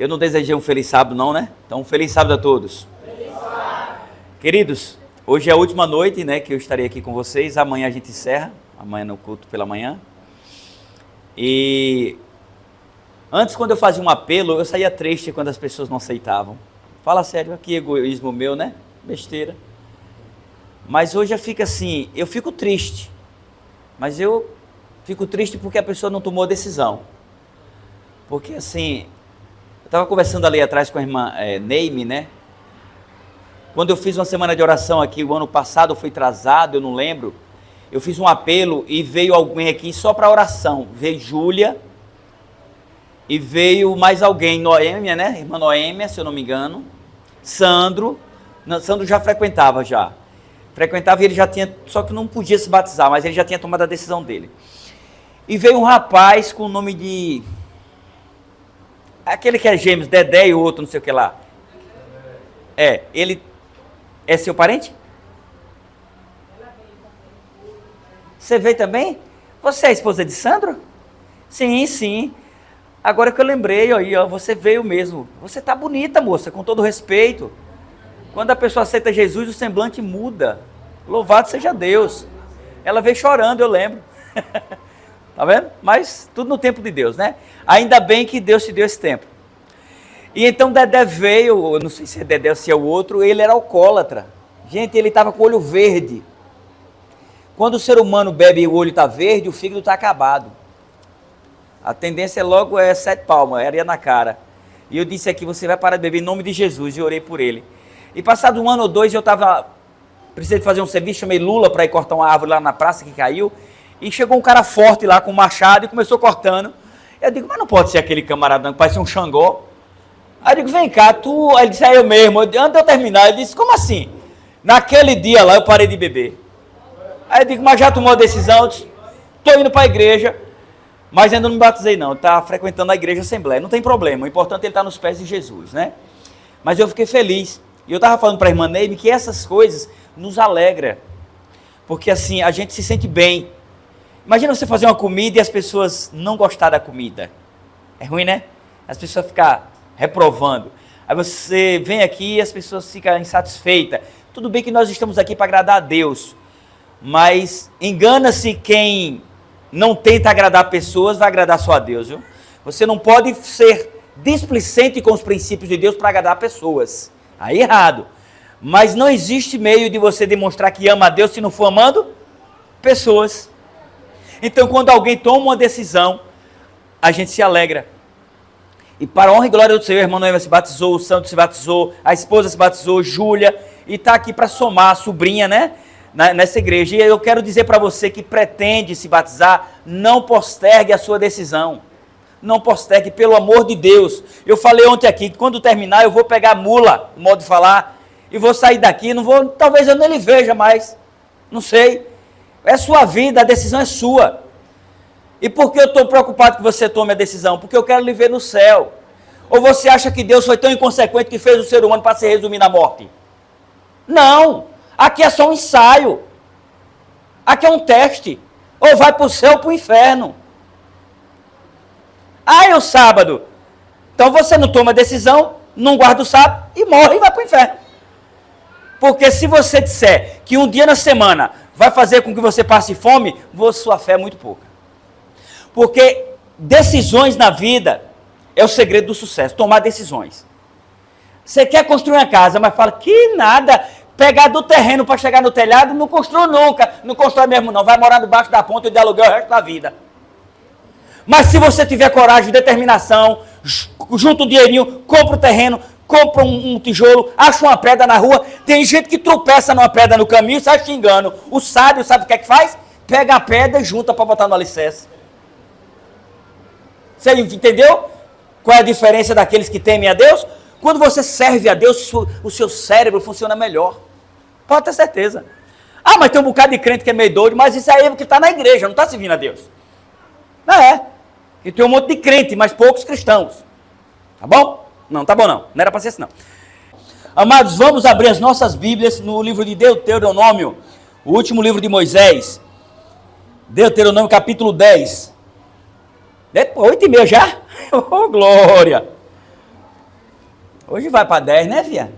Eu não desejei um feliz sábado não, né? Então, um feliz sábado a todos. Feliz sábado. Queridos, hoje é a última noite, né, que eu estarei aqui com vocês. Amanhã a gente encerra, amanhã no culto pela manhã. E antes, quando eu fazia um apelo, eu saía triste quando as pessoas não aceitavam. Fala sério, que egoísmo meu, né? Besteira. Mas hoje eu fico assim, eu fico triste. Mas eu fico triste porque a pessoa não tomou a decisão. Porque assim, eu estava conversando ali atrás com a irmã Neime, né? Quando eu fiz uma semana de oração aqui, o ano passado foi atrasado, eu não lembro. Eu fiz um apelo e veio alguém aqui só para oração. Veio Júlia e veio mais alguém, Noêmia, né? Irmã Noêmia, se eu não me engano. Sandro. Não, Sandro já frequentava já. Frequentava e ele já tinha, só que não podia se batizar, mas ele já tinha tomado a decisão dele. E veio um rapaz com o nome de... aquele que é gêmeos, Dedé e o outro, não sei o que lá. Ele é seu parente? Você veio também? Você é a esposa de Sandro? Sim, sim. Agora que eu lembrei, ó, você veio mesmo. Você tá bonita, moça, com todo respeito. Quando a pessoa aceita Jesus, o semblante muda. Louvado seja Deus. Ela veio chorando, eu lembro. Tá vendo? Mas tudo no tempo de Deus, né? Ainda bem que Deus te deu esse tempo. E então Dedé veio, eu não sei se é Dedé ou se é o outro, ele era alcoólatra. Gente, ele estava com o olho verde. Quando o ser humano bebe e o olho está verde, o fígado está acabado. A tendência logo é 7 palmas, areia na cara. E eu disse aqui, você vai parar de beber em nome de Jesus, e orei por ele. E passado 1 ano ou 2, eu precisei de fazer um serviço, chamei Lula para ir cortar uma árvore lá na praça que caiu, e chegou um cara forte lá com um machado e começou cortando. Eu digo, mas não pode ser aquele camarada que parece um Xangô. Aí eu digo, vem cá, tu... Aí ele disse, eu mesmo. Antes de eu terminar, ele disse, como assim? Naquele dia lá eu parei de beber. Aí eu digo, mas já tomou a decisão? Eu disse, tô indo para a igreja, mas ainda não me batizei não, tá frequentando a igreja Assembleia. Não tem problema, o importante é ele estar nos pés de Jesus, né? Mas eu fiquei feliz. E eu estava falando para a irmã Neime que essas coisas nos alegram. Porque assim, a gente se sente bem. Imagina você fazer uma comida e as pessoas não gostar da comida. É ruim, né? As pessoas ficam reprovando. Aí você vem aqui e as pessoas ficam insatisfeitas. Tudo bem que nós estamos aqui para agradar a Deus. Mas engana-se quem não tenta agradar pessoas, vai agradar só a Deus, viu? Você não pode ser displicente com os princípios de Deus para agradar pessoas. Aí errado. Mas não existe meio de você demonstrar que ama a Deus se não for amando pessoas. Então, quando alguém toma uma decisão, a gente se alegra. E para a honra e glória do Senhor, a irmã Noêmia se batizou, o Santo se batizou, a esposa se batizou, Júlia, e está aqui para somar a sobrinha, né? Nessa igreja. E eu quero dizer para você que pretende se batizar, não postergue a sua decisão. Não postergue, pelo amor de Deus. Eu falei ontem aqui que quando terminar eu vou pegar a mula, modo de falar, e vou sair daqui, não vou, talvez eu nem lhe veja mais. Não sei. É sua vida, a decisão é sua. E por que eu estou preocupado que você tome a decisão? Porque eu quero lhe ver no céu. Ou você acha que Deus foi tão inconsequente que fez o ser humano para se resumir na morte? Não. Aqui é só um ensaio. Aqui é um teste. Ou vai para o céu ou para o inferno. É o sábado. Então você não toma decisão, não guarda o sábado e morre e vai para o inferno. Porque se você disser que um dia na semana vai fazer com que você passe fome, sua fé é muito pouca. Porque decisões na vida é o segredo do sucesso, tomar decisões. Você quer construir uma casa, mas fala que nada, pegar do terreno para chegar no telhado, não constrói nunca, não constrói mesmo não, vai morar debaixo da ponte de aluguel o resto da vida. Mas se você tiver coragem, determinação, junta um dinheirinho, compra o terreno, compra um tijolo, acha uma pedra na rua, tem gente que tropeça numa pedra no caminho e sai xingando. O sábio sabe o que é que faz? Pega a pedra e junta para botar no alicerce. Você entendeu qual é a diferença daqueles que temem a Deus? Quando você serve a Deus, o seu cérebro funciona melhor. Pode ter certeza. Ah, mas tem um bocado de crente que é meio doido, mas isso aí é porque está na igreja, não está servindo a Deus. Não é. E tem um monte de crente, mas poucos cristãos. Tá bom? Não, tá bom não. Não era para ser assim não. Amados, vamos abrir as nossas Bíblias no livro de Deuteronômio, o último livro de Moisés. Deuteronômio capítulo 10. 8h30 já? Oh, glória! Hoje vai para 10, né, filha?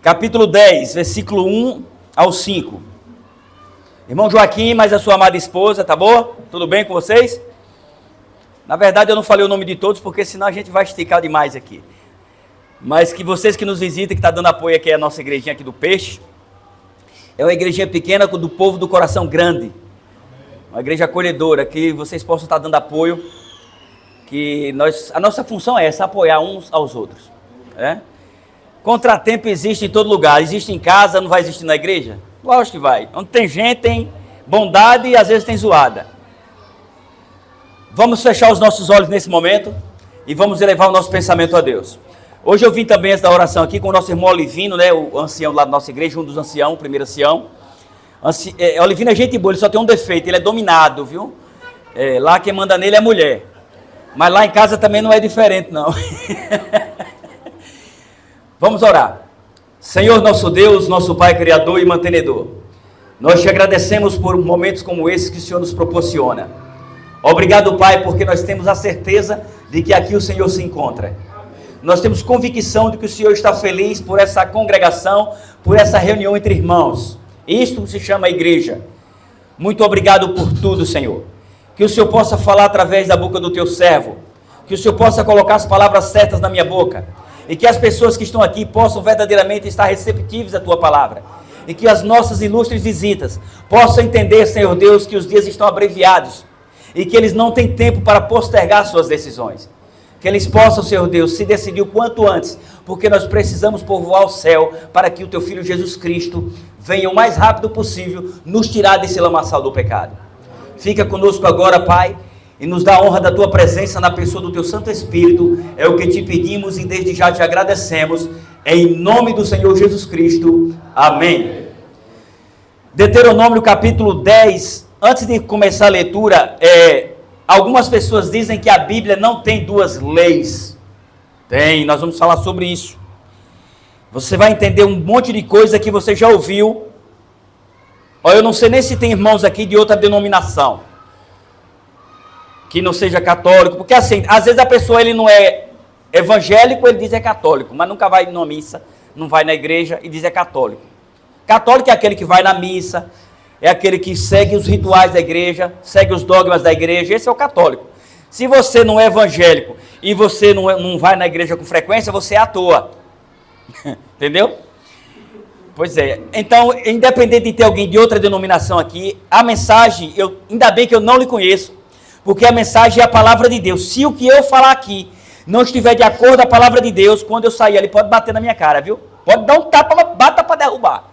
Capítulo 10, versículo 1 ao 5. Irmão Joaquim, mais a sua amada esposa, tá bom? Tudo bem com vocês? Na verdade, eu não falei o nome de todos, porque senão a gente vai esticar demais aqui. Mas que vocês que nos visitam, que estão dando apoio aqui, é a nossa igrejinha aqui do Peixe. É uma igrejinha pequena do povo do coração grande. Uma igreja acolhedora, que vocês possam estar dando apoio. Que a nossa função é essa, apoiar uns aos outros. Né? Contratempo existe em todo lugar. Existe em casa, não vai existir na igreja? Lógico que vai. Onde tem gente, tem bondade e às vezes tem zoada. Vamos fechar os nossos olhos nesse momento e vamos elevar o nosso pensamento a Deus. Hoje eu vim também essa oração aqui com o nosso irmão Olivino, né, o ancião lá da nossa igreja, um dos anciãos, o primeiro ancião. Olivino é gente boa, ele só tem um defeito, ele é dominado, viu? Lá quem manda nele é mulher. Mas lá em casa também não é diferente, não. Vamos orar. Senhor nosso Deus, nosso Pai Criador e Mantenedor, nós te agradecemos por momentos como esses que o Senhor nos proporciona. Obrigado, Pai, porque nós temos a certeza de que aqui o Senhor se encontra. Nós temos convicção de que o Senhor está feliz por essa congregação, por essa reunião entre irmãos. Isto se chama igreja. Muito obrigado por tudo, Senhor. Que o Senhor possa falar através da boca do teu servo. Que o Senhor possa colocar as palavras certas na minha boca. E que as pessoas que estão aqui possam verdadeiramente estar receptivas à tua palavra. E que as nossas ilustres visitas possam entender, Senhor Deus, que os dias estão abreviados. E que eles não têm tempo para postergar suas decisões. Que eles possam, Senhor Deus, se decidir o quanto antes, porque nós precisamos povoar o céu para que o teu Filho Jesus Cristo venha o mais rápido possível nos tirar desse lamaçal do pecado. Fica conosco agora, Pai, e nos dá a honra da tua presença na pessoa do teu Santo Espírito. É o que te pedimos e desde já te agradecemos. Em nome do Senhor Jesus Cristo. Amém. Deuteronômio capítulo 10. Antes de começar a leitura, algumas pessoas dizem que a Bíblia não tem duas leis. Tem, nós vamos falar sobre isso. Você vai entender um monte de coisa que você já ouviu. Eu não sei nem se tem irmãos aqui de outra denominação, que não seja católico, porque assim, às vezes a pessoa ele não é evangélico, ele diz é católico, mas nunca vai numa missa, não vai na igreja e diz é católico. Católico é aquele que vai na missa, é aquele que segue os rituais da igreja, segue os dogmas da igreja, esse é o católico. Se você não é evangélico e você não vai na igreja com frequência, você é à toa. Entendeu? Pois é. Então, independente de ter alguém de outra denominação aqui, a mensagem, ainda bem que eu não lhe conheço, porque a mensagem é a palavra de Deus. Se o que eu falar aqui não estiver de acordo com a palavra de Deus, quando eu sair ali, pode bater na minha cara, viu? Pode dar um tapa, bata para derrubar.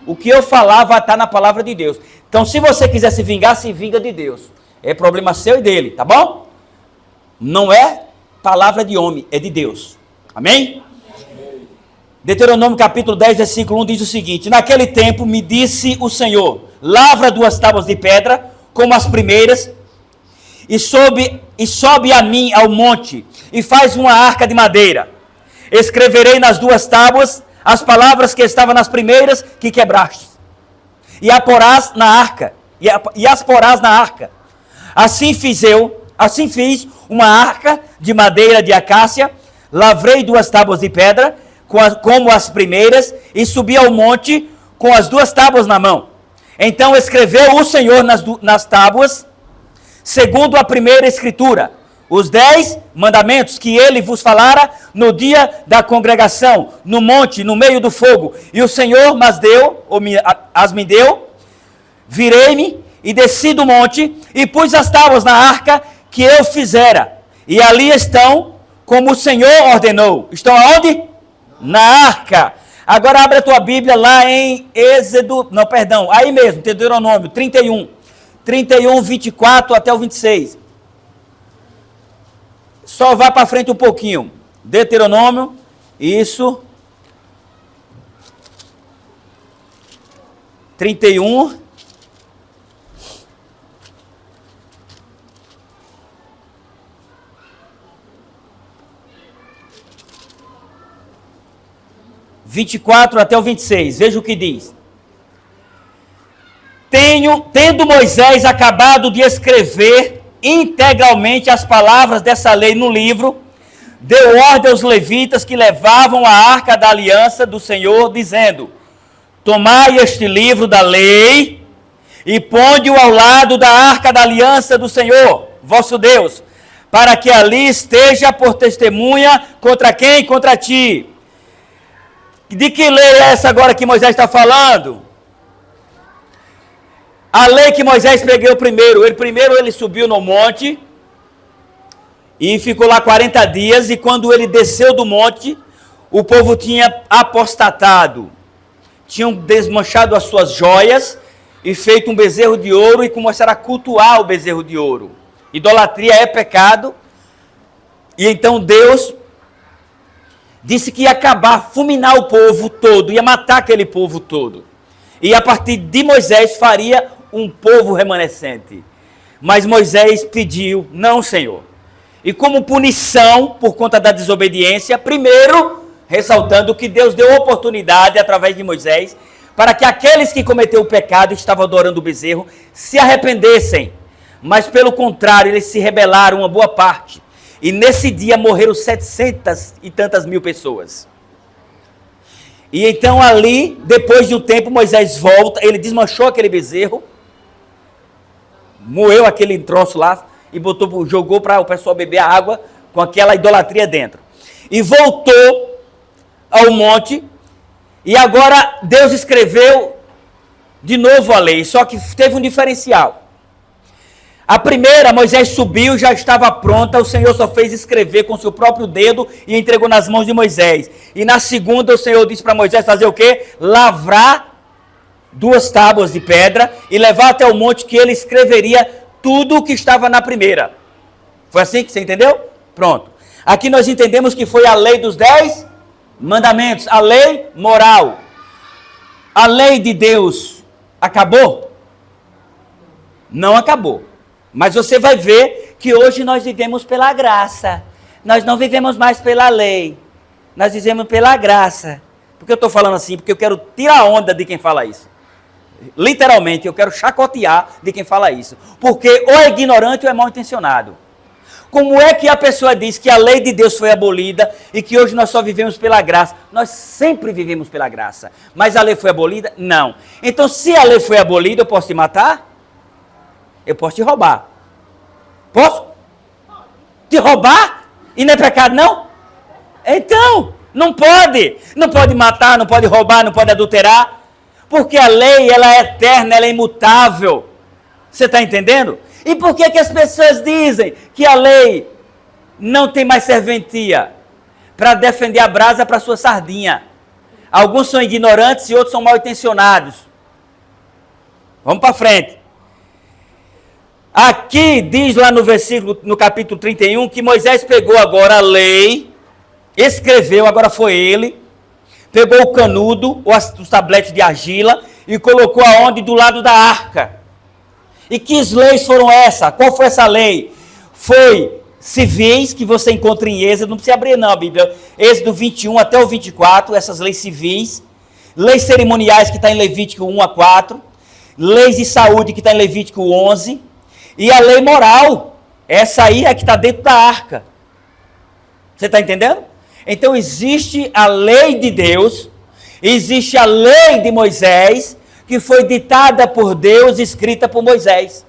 O que eu falar vai estar na palavra de Deus. Então, se você quiser se vingar, se vinga de Deus. É problema seu e dele, tá bom? Não é palavra de homem, é de Deus. Amém? Deuteronômio capítulo 10, versículo 1 diz o seguinte: naquele tempo me disse o Senhor, lavra 2 tábuas de pedra, como as primeiras, e sobe a mim ao monte, e faz uma arca de madeira. Escreverei nas 2 tábuas as palavras que estavam nas primeiras que quebraste, e as porás na arca, e as porás na arca. Assim fiz uma arca de madeira de acácia, lavrei 2 tábuas de pedra, como as primeiras, e subi ao monte com as 2 tábuas na mão. Então escreveu o Senhor nas tábuas, segundo a primeira escritura, os 10 mandamentos que ele vos falara no dia da congregação, no monte, no meio do fogo. E o Senhor as me deu, virei-me e desci do monte e pus as tábuas na arca que eu fizera. E ali estão, como o Senhor ordenou. Estão aonde? Na arca. Agora abre a tua Bíblia lá em aí mesmo, Deuteronômio 31, 24 até o 26. Só vá para frente um pouquinho. Deuteronômio, isso. 31. Vinte e quatro até o 26. Veja o que diz. Tendo Moisés acabado de escrever integralmente as palavras dessa lei no livro, deu ordem aos levitas que levavam a arca da aliança do Senhor, dizendo: tomai este livro da lei e ponde-o ao lado da arca da aliança do Senhor, vosso Deus, para que ali esteja por testemunha contra quem? Contra ti. De que lei é essa agora que Moisés está falando? A lei que Moisés pregou primeiro. Ele subiu no monte e ficou lá 40 dias, e quando ele desceu do monte, o povo tinha apostatado. Tinham desmanchado as suas joias e feito um bezerro de ouro e começaram a cultuar o bezerro de ouro. Idolatria é pecado. E então Deus disse que ia acabar, fulminar o povo todo, ia matar aquele povo todo. E a partir de Moisés faria um povo remanescente. Mas Moisés pediu: não, Senhor. E como punição por conta da desobediência, primeiro, ressaltando que Deus deu oportunidade através de Moisés para que aqueles que cometeram o pecado e estavam adorando o bezerro se arrependessem. Mas pelo contrário, eles se rebelaram uma boa parte. E nesse dia morreram 700 e tantas mil pessoas. E então ali, depois de um tempo, Moisés volta, ele desmanchou aquele bezerro, moeu aquele troço lá e jogou para o pessoal beber a água com aquela idolatria dentro. E voltou ao monte, e agora Deus escreveu de novo a lei, só que teve um diferencial. A primeira, Moisés subiu, já estava pronta, o Senhor só fez escrever com seu próprio dedo e entregou nas mãos de Moisés. E na segunda, o Senhor disse para Moisés fazer o quê? Lavrar 2 tábuas de pedra e levar até o monte, que ele escreveria tudo o que estava na primeira. Foi assim que você entendeu? Pronto. Aqui nós entendemos que foi a lei dos 10 mandamentos, a lei moral. A lei de Deus acabou? Não acabou. Mas você vai ver que hoje nós vivemos pela graça. Nós não vivemos mais pela lei. Nós vivemos pela graça. Por que eu estou falando assim? Porque eu quero tirar a onda de quem fala isso. Literalmente, eu quero chacotear de quem fala isso. Porque ou é ignorante ou é mal intencionado. Como é que a pessoa diz que a lei de Deus foi abolida e que hoje nós só vivemos pela graça? Nós sempre vivemos pela graça. Mas a lei foi abolida? Não. Então, se a lei foi abolida, eu posso te matar? Eu posso te roubar. Posso? Te roubar? E não é pecado, não? Então, não pode. Não pode matar, não pode roubar, não pode adulterar. Porque a lei, ela é eterna, ela é imutável. Você está entendendo? E por que as pessoas dizem que a lei não tem mais serventia? Para defender a brasa para sua sardinha. Alguns são ignorantes e outros são mal intencionados. Vamos para frente. Aqui diz lá no versículo, no capítulo 31, que Moisés pegou agora a lei, escreveu, agora foi ele, pegou o canudo, os tabletes de argila, e colocou aonde? Do lado da arca. E que leis foram essas? Qual foi essa lei? Foi civis, que você encontra em Êxodo, não precisa abrir não a Bíblia, Êxodo 21 até o 24, essas leis civis, leis cerimoniais que está em Levítico 1 a 4, leis de saúde que está em Levítico 11, e a lei moral, essa aí é que está dentro da arca. Você está entendendo? Então existe a lei de Deus, existe a lei de Moisés, que foi ditada por Deus, escrita por Moisés.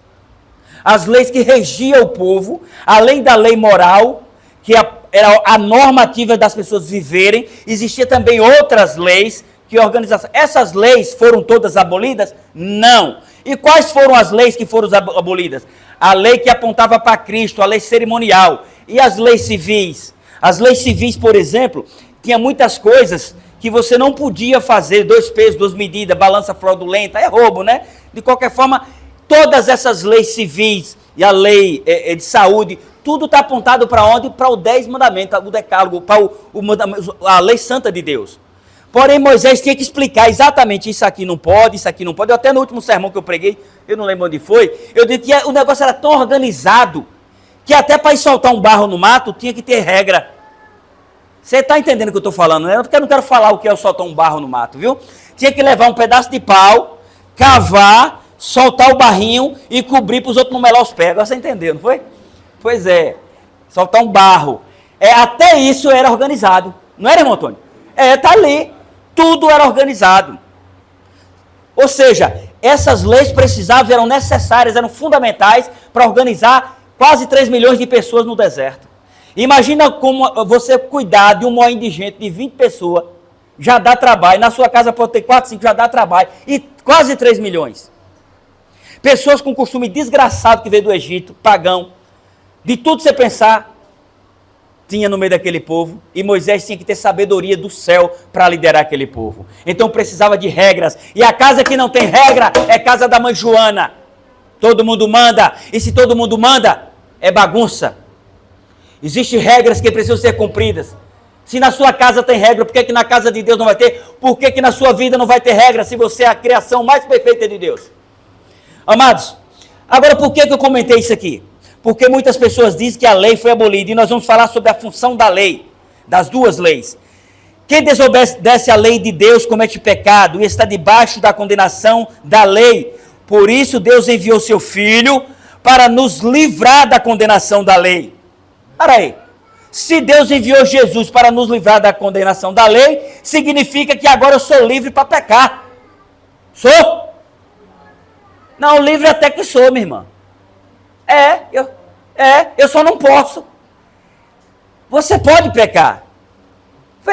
As leis que regiam o povo, além da lei moral, que era a normativa das pessoas viverem, existia também outras leis que organizavam. Essas leis foram todas abolidas? Não. E quais foram as leis que foram abolidas? A lei que apontava para Cristo, a lei cerimonial. E as leis civis? As leis civis, por exemplo, tinha muitas coisas que você não podia fazer, 2 pesos, 2 medidas, balança fraudulenta, é roubo, né? De qualquer forma, todas essas leis civis e a lei de saúde, tudo está apontado para onde? Para o 10 mandamentos, o decálogo, para a lei santa de Deus. Porém, Moisés tinha que explicar exatamente isso aqui não pode, isso aqui não pode. Eu até no último sermão que eu preguei, eu não lembro onde foi, eu disse que o negócio era tão organizado que até para ir soltar um barro no mato tinha que ter regra. Você está entendendo o que eu estou falando, né? Porque eu não quero falar o que é soltar um barro no mato, viu? Tinha que levar um pedaço de pau, cavar, soltar o barrinho e cobrir para os outros não melar os pés. Agora você entendeu, não foi? Pois é, soltar um barro. Até isso era organizado. Não era, irmão Antônio? Tá ali. Tudo era organizado. Ou seja, essas leis precisavam, eram necessárias, eram fundamentais para organizar quase 3 milhões de pessoas no deserto. Imagina como você cuidar de um moinho de gente, de 20 pessoas, já dá trabalho. Na sua casa pode ter 4, 5, já dá trabalho. E quase 3 milhões. Pessoas com costume desgraçado que veio do Egito, pagão. De tudo você pensar, tinha no meio daquele povo. E Moisés tinha que ter sabedoria do céu para liderar aquele povo. Então precisava de regras. E a casa que não tem regra é casa da mãe Joana. Todo mundo manda. E se todo mundo manda, é bagunça. Existem regras que precisam ser cumpridas. Se na sua casa tem regra, por que na casa de Deus não vai ter? Por que na sua vida não vai ter regra se você é a criação mais perfeita de Deus? Amados, agora por que eu comentei isso aqui? Porque muitas pessoas dizem que a lei foi abolida e nós vamos falar sobre a função da lei, das duas leis. Quem desobedece à lei de Deus comete pecado e está debaixo da condenação da lei. Por isso Deus enviou seu Filho para nos livrar da condenação da lei. Para aí. Se Deus enviou Jesus para nos livrar da condenação da lei, significa que agora eu sou livre para pecar. Sou? Não, livre até que sou, minha irmã. Eu só não posso. Você pode pecar.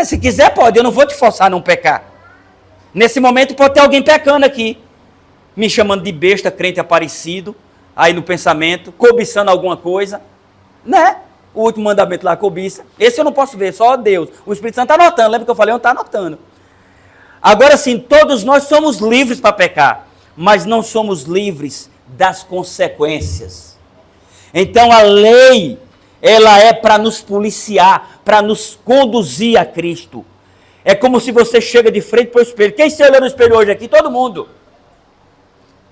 Se quiser pode, eu não vou te forçar a não pecar. Nesse momento pode ter alguém pecando aqui, me chamando de besta, crente aparecido, aí no pensamento, cobiçando alguma coisa, né? O último mandamento lá, cobiça. Esse eu não posso ver, só Deus. O Espírito Santo está anotando, lembra que eu falei? Eu está anotando. Agora sim, todos nós somos livres para pecar, mas não somos livres das consequências. Então a lei, ela é para nos policiar, para nos conduzir a Cristo. É como se você chega de frente para o espelho. Quem se olha no espelho hoje aqui? Todo mundo.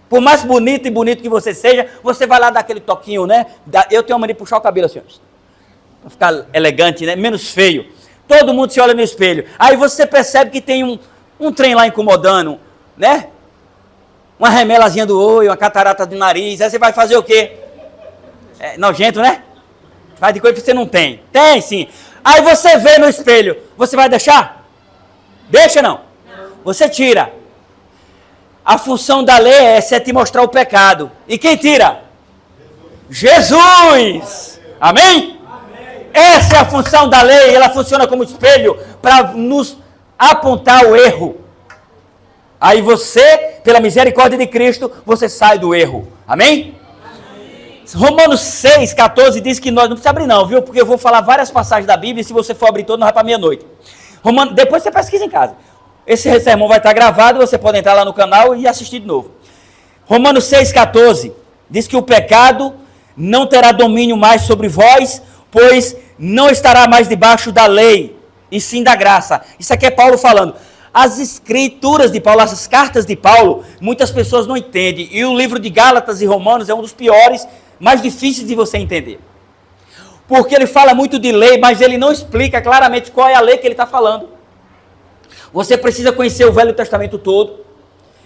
Por mais bonito e bonito que você seja, você vai lá dar aquele toquinho, né? Eu tenho uma mania de puxar o cabelo assim, para ficar elegante, né? Menos feio. Todo mundo se olha no espelho. Aí você percebe que tem um trem lá incomodando, né? Uma remelazinha do olho, uma catarata do nariz. Aí você vai fazer o quê? Nojento, né? Faz de coisa que você não tem. Tem sim. Aí você vê no espelho. Você vai deixar? Deixa não? Você tira. A função da lei é te mostrar o pecado. E quem tira? Jesus! Amém? Essa é a função da lei. Ela funciona como espelho para nos apontar o erro. Aí você, pela misericórdia de Cristo, você sai do erro. Amém? Romanos 6, 14 diz que nós, não precisa abrir não, viu? Porque eu vou falar várias passagens da Bíblia e se você for abrir todo, não vai para meia-noite. Depois você pesquisa em casa. Esse sermão vai estar gravado, você pode entrar lá no canal e assistir de novo. Romanos 6, 14 diz que o pecado não terá domínio mais sobre vós, pois não estará mais debaixo da lei, e sim da graça. Isso aqui é Paulo falando. As escrituras de Paulo, as cartas de Paulo, muitas pessoas não entendem. E o livro de Gálatas e Romanos é um dos piores, mais difíceis de você entender. Porque ele fala muito de lei, mas ele não explica claramente qual é a lei que ele está falando. Você precisa conhecer o Velho Testamento todo,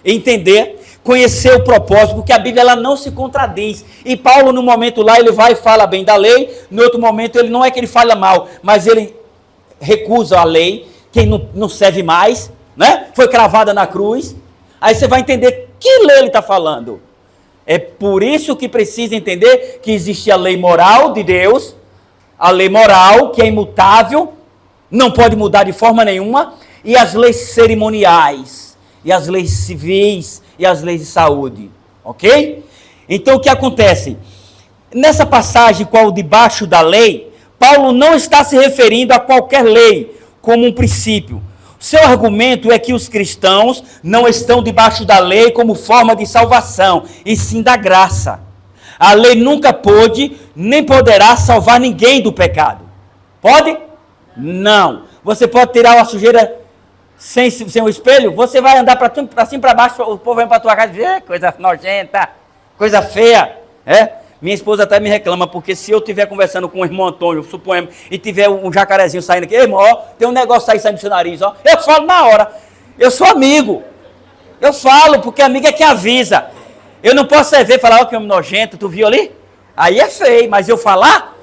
entender, conhecer o propósito, porque a Bíblia ela não se contradiz. E Paulo, no momento lá, ele vai e fala bem da lei, no outro momento, ele não é que ele fala mal, mas ele recusa a lei, que não serve mais, né? Foi cravada na cruz. Aí você vai entender que lei ele está falando. É por isso que precisa entender que existe a lei moral de Deus, a lei moral que é imutável, não pode mudar de forma nenhuma, e as leis cerimoniais, e as leis civis, e as leis de saúde, ok? Então o que acontece? Nessa passagem, qual debaixo da lei, Paulo não está se referindo a qualquer lei, como um princípio. Seu argumento é que os cristãos não estão debaixo da lei como forma de salvação, e sim da graça. A lei nunca pôde, nem poderá salvar ninguém do pecado. Pode? Não. Você pode tirar uma sujeira sem um espelho? Você vai andar para cima e para baixo, o povo vem para a tua casa e diz, coisa nojenta, coisa feia. Minha esposa até me reclama, porque se eu estiver conversando com o irmão Antônio, suponhamos, e tiver um jacarezinho saindo aqui, irmão, ó, tem um negócio aí saindo do seu nariz, ó, eu falo na hora, eu sou amigo, eu falo, porque amigo é quem avisa. Eu não posso ver e falar, ó, que homem nojento, tu viu ali? Aí é feio, mas eu falar,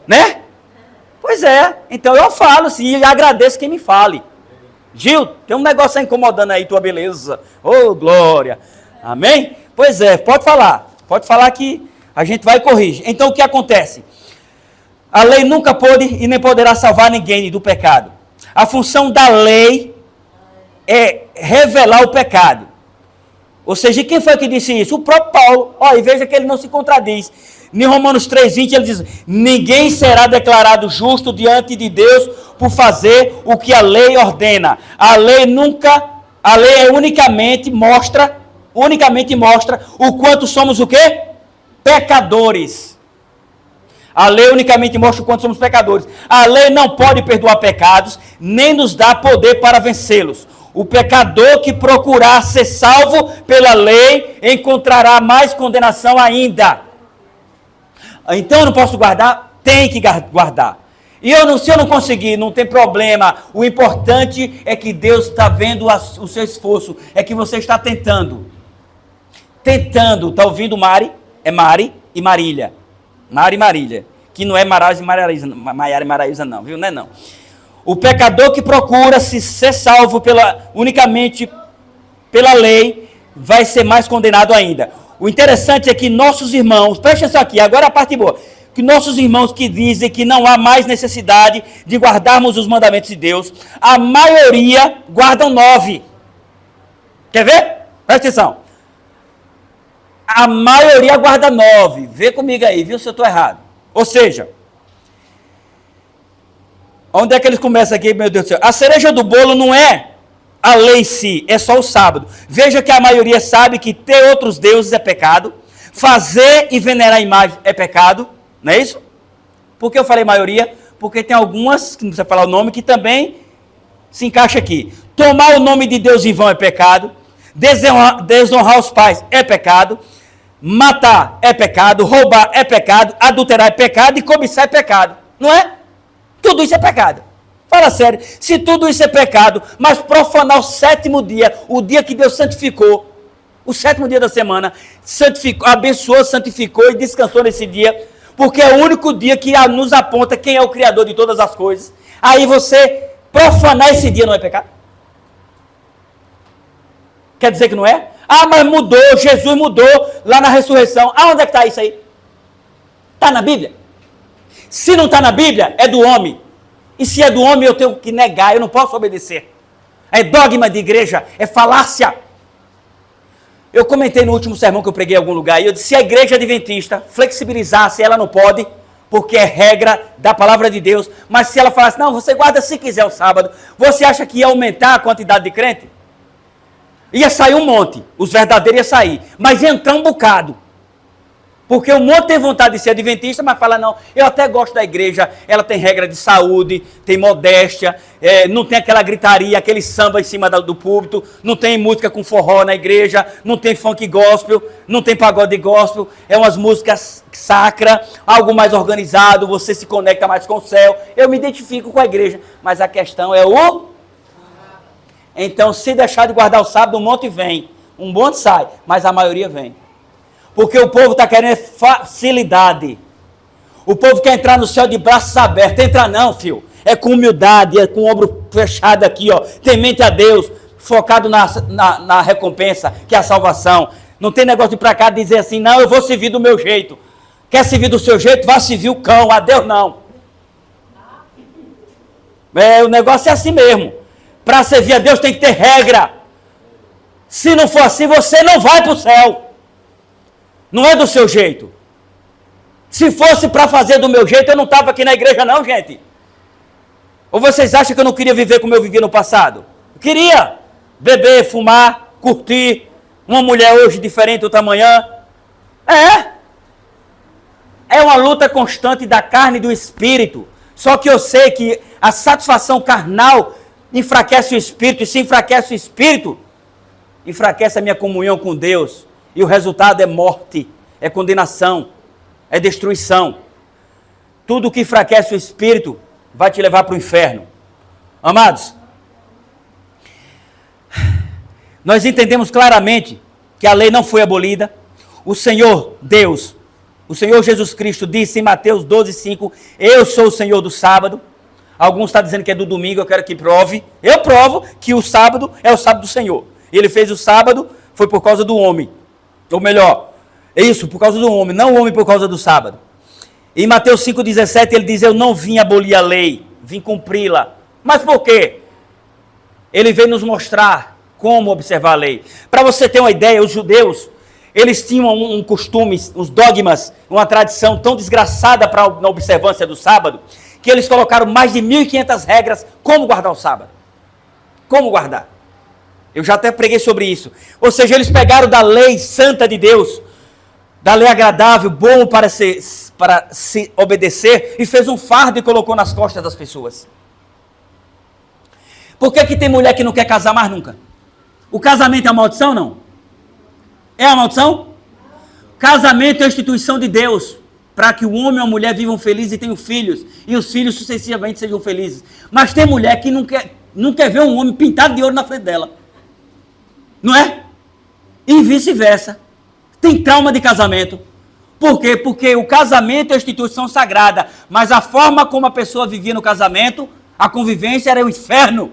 né? Pois é, então eu falo sim e agradeço quem me fale. Gil, tem um negócio incomodando aí tua beleza. Ô, glória. Amém? Pois é, pode falar que a gente vai e corrige. Então o que acontece? A lei nunca pôde e nem poderá salvar ninguém do pecado. A função da lei é revelar o pecado. Ou seja, quem foi que disse isso? O próprio Paulo. Olha, e veja que ele não se contradiz. Em Romanos 3,20 ele diz, ninguém será declarado justo diante de Deus por fazer o que a lei ordena. A lei unicamente mostra o quanto somos o quê? Pecadores. A lei unicamente mostra o quanto somos pecadores. A lei não pode perdoar pecados, nem nos dá poder para vencê-los. O pecador que procurar ser salvo pela lei encontrará mais condenação ainda. Então eu não posso guardar? Tem que guardar. E se eu não conseguir, não tem problema. O importante é que Deus está vendo o seu esforço. É que você está tentando. Está ouvindo Mari? É Mari e Marília. Mari e Marília. Que não é Maiara e Maraísa não, viu? Não é não. O pecador que procura ser salvo unicamente pela lei, vai ser mais condenado ainda. O interessante é que nossos irmãos, preste atenção aqui, agora a parte boa, que nossos irmãos que dizem que não há mais necessidade de guardarmos os mandamentos de Deus, a maioria guardam 9. Quer ver? Presta atenção. A maioria guarda 9. Vê comigo aí, viu se eu estou errado. Ou seja, onde é que eles começam aqui, meu Deus do céu? A cereja do bolo não é a lei em si, é só o sábado. Veja que a maioria sabe que ter outros deuses é pecado, fazer e venerar imagem é pecado, não é isso? Por que eu falei maioria? Porque tem algumas, que não precisa falar o nome, que também se encaixa aqui. Tomar o nome de Deus em vão é pecado, desonrar os pais é pecado, matar é pecado, roubar é pecado, adulterar é pecado e cobiçar é pecado, não é? Tudo isso é pecado. Fala sério, se tudo isso é pecado, mas profanar o sétimo dia, o dia que Deus santificou, o sétimo dia da semana, santificou, abençoou, santificou e descansou nesse dia, porque é o único dia que nos aponta quem é o Criador de todas as coisas. Aí você profanar esse dia não é pecado? Quer dizer que não é? Ah, mas mudou, Jesus mudou lá na ressurreição. Aonde é que está isso aí? Está na Bíblia? Se não está na Bíblia, é do homem. E se é do homem, eu tenho que negar, eu não posso obedecer. É dogma de igreja, é falácia. Eu comentei no último sermão que eu preguei em algum lugar, e eu disse, se a igreja adventista flexibilizasse, ela não pode, porque é regra da palavra de Deus, mas se ela falasse, não, você guarda se quiser o sábado, você acha que ia aumentar a quantidade de crente? Ia sair um monte, os verdadeiros iam sair, mas ia entrar um bocado. Porque um monte tem vontade de ser adventista, mas fala, não, eu até gosto da igreja, ela tem regra de saúde, tem modéstia, não tem aquela gritaria, aquele samba em cima do púlpito, não tem música com forró na igreja, não tem funk gospel, não tem pagode gospel, é umas músicas sacras, algo mais organizado, você se conecta mais com o céu. Eu me identifico com a igreja, mas a questão é Então, se deixar de guardar o sábado, um monte vem, um monte sai, mas a maioria vem. Porque o povo está querendo facilidade. O povo quer entrar no céu de braços abertos. Entra não, filho. É com humildade, é com o ombro fechado aqui, ó. Temente a Deus, focado na recompensa, que é a salvação. Não tem negócio de ir para cá dizer assim, não, eu vou servir do meu jeito. Quer servir do seu jeito? Vá servir o cão, a Deus não. O negócio é assim mesmo. Para servir a Deus tem que ter regra. Se não for assim, você não vai para o céu. Não é do seu jeito. Se fosse para fazer do meu jeito, eu não estava aqui na igreja não, gente. Ou vocês acham que eu não queria viver como eu vivi no passado? Eu queria beber, fumar, curtir. Uma mulher hoje diferente outra manhã. É uma luta constante da carne e do espírito. Só que eu sei que a satisfação carnal enfraquece o espírito. E se enfraquece o espírito, enfraquece a minha comunhão com Deus. E o resultado é morte, é condenação, é destruição. Tudo que enfraquece o espírito vai te levar para o inferno. Amados, nós entendemos claramente que a lei não foi abolida, o Senhor Deus, o Senhor Jesus Cristo disse em Mateus 12:5, eu sou o Senhor do sábado. Alguns estão dizendo que é do domingo, eu quero que prove. Eu provo que o sábado é o sábado do Senhor. Ele fez o sábado, foi por causa do homem. Ou melhor, é isso, por causa do homem, não o homem por causa do sábado. Em Mateus 5,17 ele diz, eu não vim abolir a lei, vim cumpri-la. Mas por quê? Ele veio nos mostrar como observar a lei. Para você ter uma ideia, os judeus, eles tinham um costume, uns dogmas, uma tradição tão desgraçada na observância do sábado, que eles colocaram mais de 1.500 regras como guardar o sábado. Como guardar. Eu já até preguei sobre isso. Ou seja, eles pegaram da lei santa de Deus, da lei agradável, bom para se obedecer, e fez um fardo e colocou nas costas das pessoas. Por que tem mulher que não quer casar mais nunca? O casamento é uma maldição ou não? É uma maldição? Casamento é a instituição de Deus, para que o homem e a mulher vivam felizes e tenham filhos, e os filhos sucessivamente sejam felizes. Mas tem mulher que não quer ver um homem pintado de ouro na frente dela. Não é? E vice-versa. Tem trauma de casamento. Por quê? Porque o casamento é a instituição sagrada, mas a forma como a pessoa vivia no casamento, a convivência era o inferno.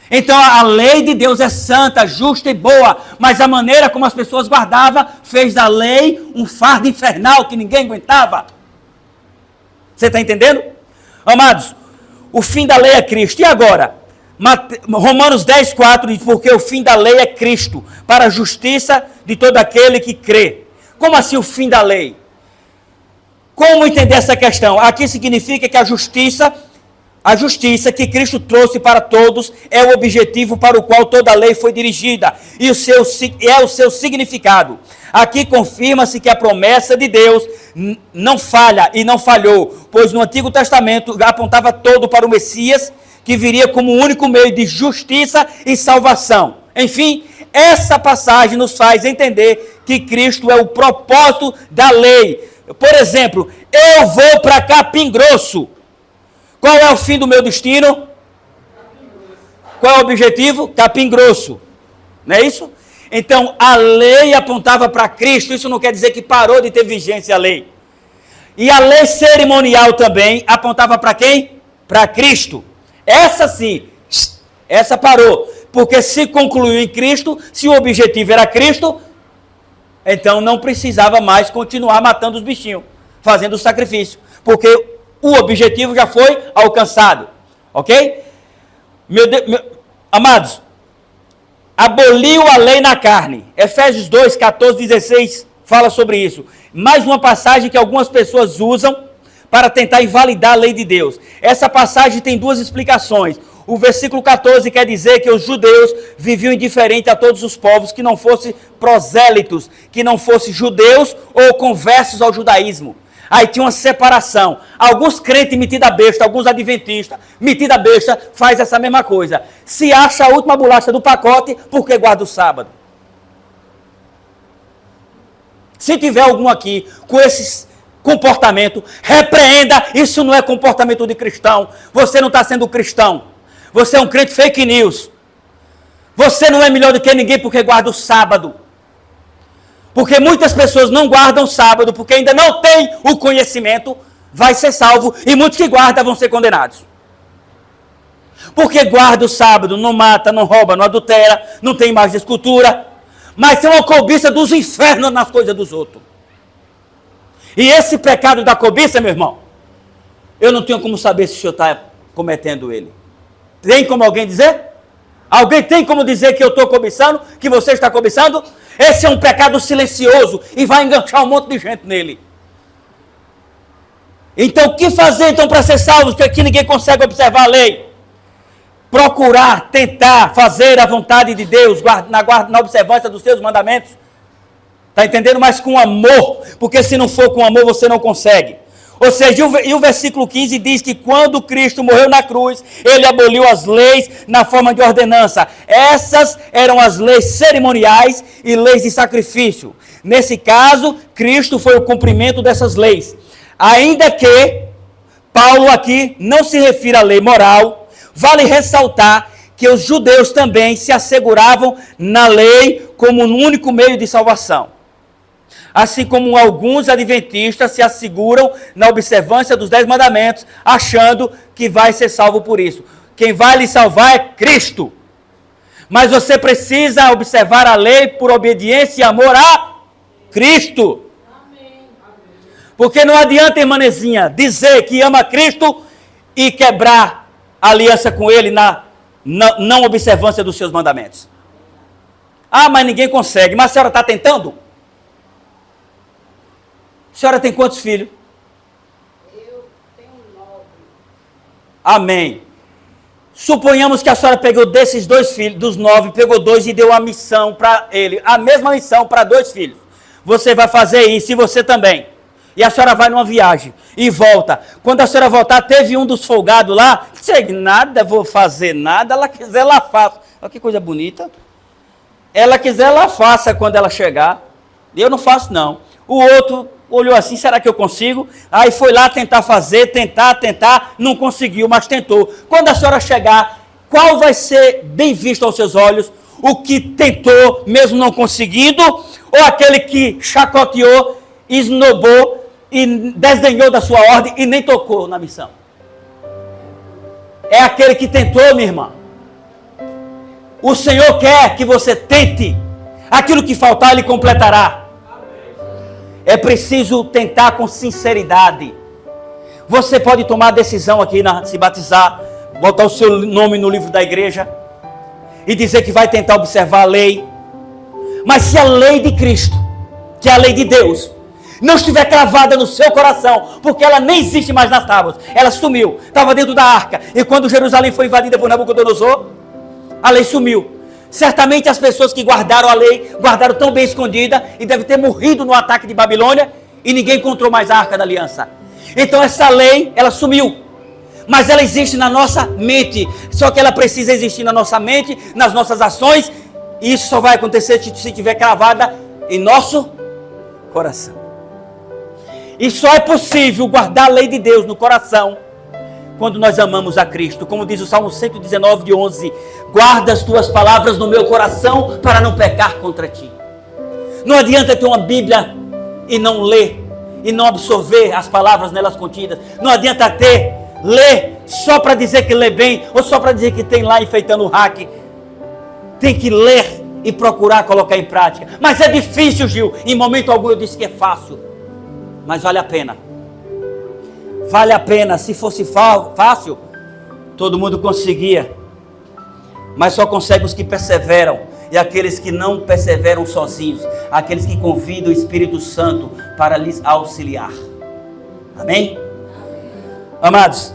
Então a lei de Deus é santa, justa e boa, mas a maneira como as pessoas guardavam fez da lei um fardo infernal que ninguém aguentava. Você está entendendo? Amados, o fim da lei é Cristo. E agora? Romanos 10,4 diz, porque o fim da lei é Cristo, para a justiça de todo aquele que crê. Como assim o fim da lei? Como entender essa questão? Aqui significa que a justiça que Cristo trouxe para todos é o objetivo para o qual toda a lei foi dirigida, e é o seu significado. Aqui confirma-se que a promessa de Deus não falha e não falhou, pois no Antigo Testamento apontava todo para o Messias, que viria como o único meio de justiça e salvação. Enfim, essa passagem nos faz entender que Cristo é o propósito da lei. Por exemplo, eu vou para Capim Grosso. Qual é o fim do meu destino? Qual é o objetivo? Capim Grosso. Não é isso? Então, a lei apontava para Cristo. Isso não quer dizer que parou de ter vigência a lei. E a lei cerimonial também apontava para quem? Para Cristo. Essa sim, essa parou. Porque se concluiu em Cristo, se o objetivo era Cristo, então não precisava mais continuar matando os bichinhos, fazendo o sacrifício. Porque o objetivo já foi alcançado. Ok? Amados, aboliu a lei na carne. Efésios 2, 14, 16 fala sobre isso. Mais uma passagem que algumas pessoas usam para tentar invalidar a lei de Deus. Essa passagem tem duas explicações. O versículo 14 quer dizer que os judeus viviam indiferente a todos os povos que não fossem prosélitos, que não fossem judeus ou conversos ao judaísmo. Aí tinha uma separação. Alguns crentes metida besta, alguns adventistas, metida besta, faz essa mesma coisa. Se acha a última bolacha do pacote, porque guarda o sábado. Se tiver algum aqui com esses comportamento, repreenda, isso não é comportamento de cristão. Você não está sendo cristão. Você é um crente fake news. Você não é melhor do que ninguém porque guarda o sábado. Porque muitas pessoas não guardam o sábado porque ainda não têm o conhecimento, vai ser salvo, e muitos que guardam vão ser condenados. Porque guarda o sábado, não mata, não rouba, não adultera, não tem imagem de escultura, mas tem uma cobiça dos infernos nas coisas dos outros. E esse pecado da cobiça, meu irmão, eu não tenho como saber se o senhor está cometendo ele. Tem como alguém dizer? Alguém tem como dizer que eu estou cobiçando, que você está cobiçando? Esse é um pecado silencioso e vai enganchar um monte de gente nele. Então, o que fazer então para ser salvo, que aqui ninguém consegue observar a lei? Procurar, tentar fazer a vontade de Deus na observância dos seus mandamentos. Está entendendo? Mas com amor, porque se não for com amor você não consegue. Ou seja, e o versículo 15 diz que quando Cristo morreu na cruz, ele aboliu as leis na forma de ordenança. Essas eram as leis cerimoniais e leis de sacrifício. Nesse caso, Cristo foi o cumprimento dessas leis. Ainda que Paulo aqui não se refira à lei moral, vale ressaltar que os judeus também se asseguravam na lei como um único meio de salvação. Assim como alguns adventistas se asseguram na observância dos 10 mandamentos, achando que vai ser salvo por isso. Quem vai lhe salvar é Cristo. Mas você precisa observar a lei por obediência e amor a Cristo. Porque não adianta, irmãzinha, dizer que ama Cristo e quebrar a aliança com Ele na não observância dos seus mandamentos. Ah, mas ninguém consegue. Mas a senhora está tentando? A senhora tem quantos filhos? Eu tenho 9. Amém. Suponhamos que a senhora pegou desses 2 filhos, dos 9, pegou 2 e deu a missão para ele. A mesma missão para 2 filhos. Você vai fazer isso e você também. E a senhora vai numa viagem e volta. Quando a senhora voltar, teve um dos folgados lá. Sei nada, vou fazer nada. Ela quiser, ela faça. Olha que coisa bonita. Ela quiser, ela faça quando ela chegar. Eu não faço, não. O outro olhou assim, será que eu consigo? Aí foi lá tentar fazer, tentar, não conseguiu, mas tentou. Quando a senhora chegar, qual vai ser bem visto aos seus olhos? O que tentou, mesmo não conseguindo, ou aquele que chacoteou, esnobou e desdenhou da sua ordem e nem tocou na missão? É aquele que tentou, minha irmã. O Senhor quer que você tente. Aquilo que faltar, Ele completará. É preciso tentar com sinceridade. Você pode tomar a decisão aqui, se batizar, botar o seu nome no livro da igreja e dizer que vai tentar observar a lei. Mas se a lei de Cristo, que é a lei de Deus, não estiver cravada no seu coração, porque ela nem existe mais nas tábuas, ela sumiu, estava dentro da arca, e quando Jerusalém foi invadida por Nabucodonosor, a lei sumiu. Certamente as pessoas que guardaram a lei, guardaram tão bem escondida, e devem ter morrido no ataque de Babilônia, e ninguém encontrou mais a arca da aliança. Então essa lei, ela sumiu, mas ela existe na nossa mente, só que ela precisa existir na nossa mente, nas nossas ações, e isso só vai acontecer se estiver cravada em nosso coração. E só é possível guardar a lei de Deus no coração quando nós amamos a Cristo. Como diz o Salmo 119, de 11: guarda as tuas palavras no meu coração para não pecar contra ti. Não adianta ter uma Bíblia e não ler, e não absorver as palavras nelas contidas. Não adianta ler só para dizer que lê bem, ou só para dizer que tem lá enfeitando o hack. Tem que ler e procurar colocar em prática. Mas é difícil, Gil. Em momento algum eu disse que é fácil. Mas vale a pena. Vale a pena. Se fosse fácil, todo mundo conseguia. Mas só consegue os que perseveram. E aqueles que não perseveram sozinhos. Aqueles que convidam o Espírito Santo para lhes auxiliar. Amém? Amados,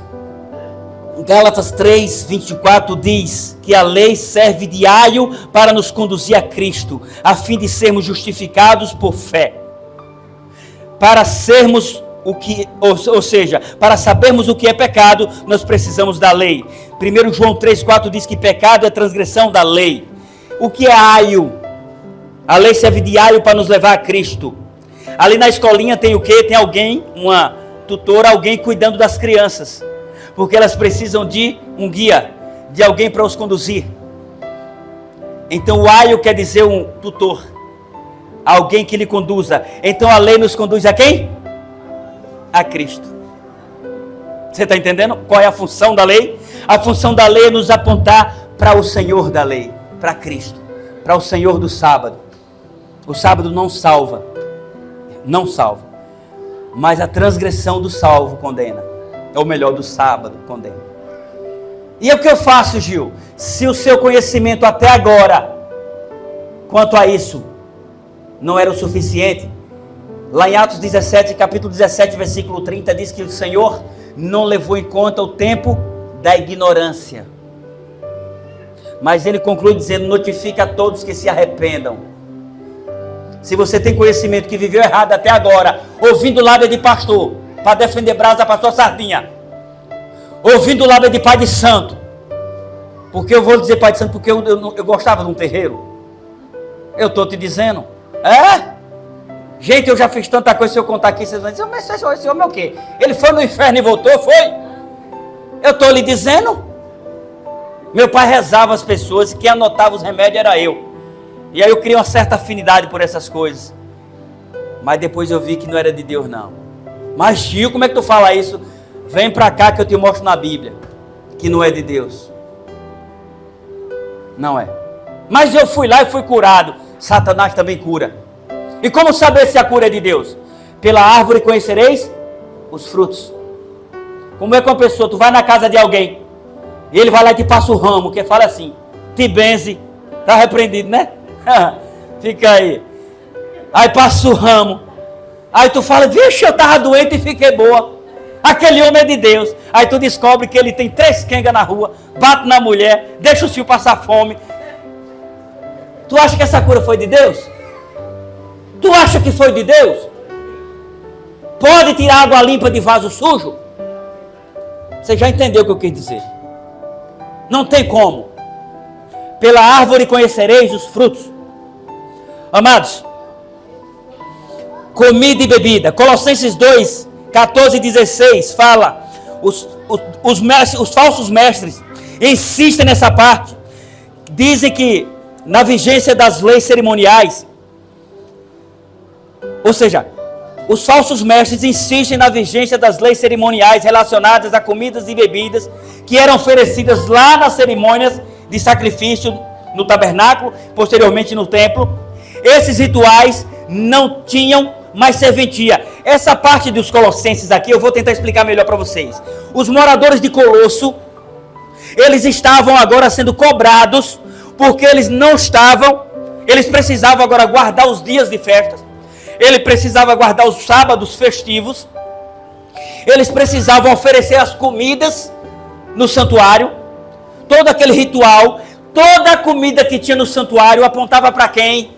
Gálatas 3, 24 diz que a lei serve de aio para nos conduzir a Cristo, a fim de sermos justificados por fé. Para sermos o que, ou seja, para sabermos o que é pecado, nós precisamos da lei. 1 João 3,4 diz que pecado é transgressão da lei. O que é aio? A lei serve de aio para nos levar a Cristo. Ali na escolinha tem o quê? Tem alguém, uma tutora, alguém cuidando das crianças, porque elas precisam de um guia, de alguém para os conduzir. Então o aio quer dizer um tutor, alguém que lhe conduza. Então a lei nos conduz a quem? A Cristo. Você está entendendo qual é a função da lei? A função da lei é nos apontar para o Senhor da lei, para Cristo, para o Senhor do sábado. O sábado não salva, mas a transgressão do salvo condena, ou melhor, do sábado condena. E o que eu faço, Gil? Se o seu conhecimento até agora quanto a isso não era o suficiente, lá em Atos 17, capítulo 17, versículo 30, diz que o Senhor não levou em conta o tempo da ignorância, mas ele conclui dizendo: notifica a todos que se arrependam. Se você tem conhecimento que viveu errado até agora, ouvindo lábia de pastor para defender brasa, pastor Sardinha, ouvindo lábia de pai de santo, porque eu vou dizer pai de santo porque eu gostava de um terreiro, eu estou te dizendo, gente, eu já fiz tanta coisa. Se eu contar aqui, vocês vão dizer: mas esse homem é o quê? Ele foi no inferno e voltou, foi? Eu estou lhe dizendo. Meu pai rezava as pessoas e quem anotava os remédios era eu. E aí eu criei uma certa afinidade por essas coisas. Mas depois eu vi que não era de Deus não. Mas tio, como é que tu fala isso? Vem pra cá que eu te mostro na Bíblia que não é de Deus. Não é. Mas eu fui lá e fui curado. Satanás também cura. E como saber se a cura é de Deus? Pela árvore conhecereis os frutos. Como é que uma pessoa, tu vai na casa de alguém, e ele vai lá e te passa o ramo, que fala assim, te benze, tá repreendido, né? Fica aí. Aí passa o ramo. Aí tu fala, vixe, eu estava doente e fiquei boa. Aquele homem é de Deus. Aí tu descobre que ele tem 3 quengas na rua, bate na mulher, deixa o filho passar fome. Tu acha que essa cura foi de Deus? Tu acha que foi de Deus? Pode tirar água limpa de vaso sujo? Você já entendeu o que eu quis dizer? Não tem como. Pela árvore conhecereis os frutos. Amados, comida e bebida. Colossenses 2, 14 e 16 fala, os falsos mestres insistem nessa parte. Dizem que na vigência das leis cerimoniais, ou seja, os falsos mestres insistem na vigência das leis cerimoniais relacionadas a comidas e bebidas que eram oferecidas lá nas cerimônias de sacrifício no tabernáculo, posteriormente no templo. Esses rituais não tinham mais serventia. Essa parte dos Colossenses aqui eu vou tentar explicar melhor para vocês. Os moradores de Colosso, eles estavam agora sendo cobrados porque eles não estavam, eles precisavam agora guardar os dias de festas. Ele precisava guardar os sábados festivos. Eles precisavam oferecer as comidas no santuário. Todo aquele ritual, toda a comida que tinha no santuário apontava para quem?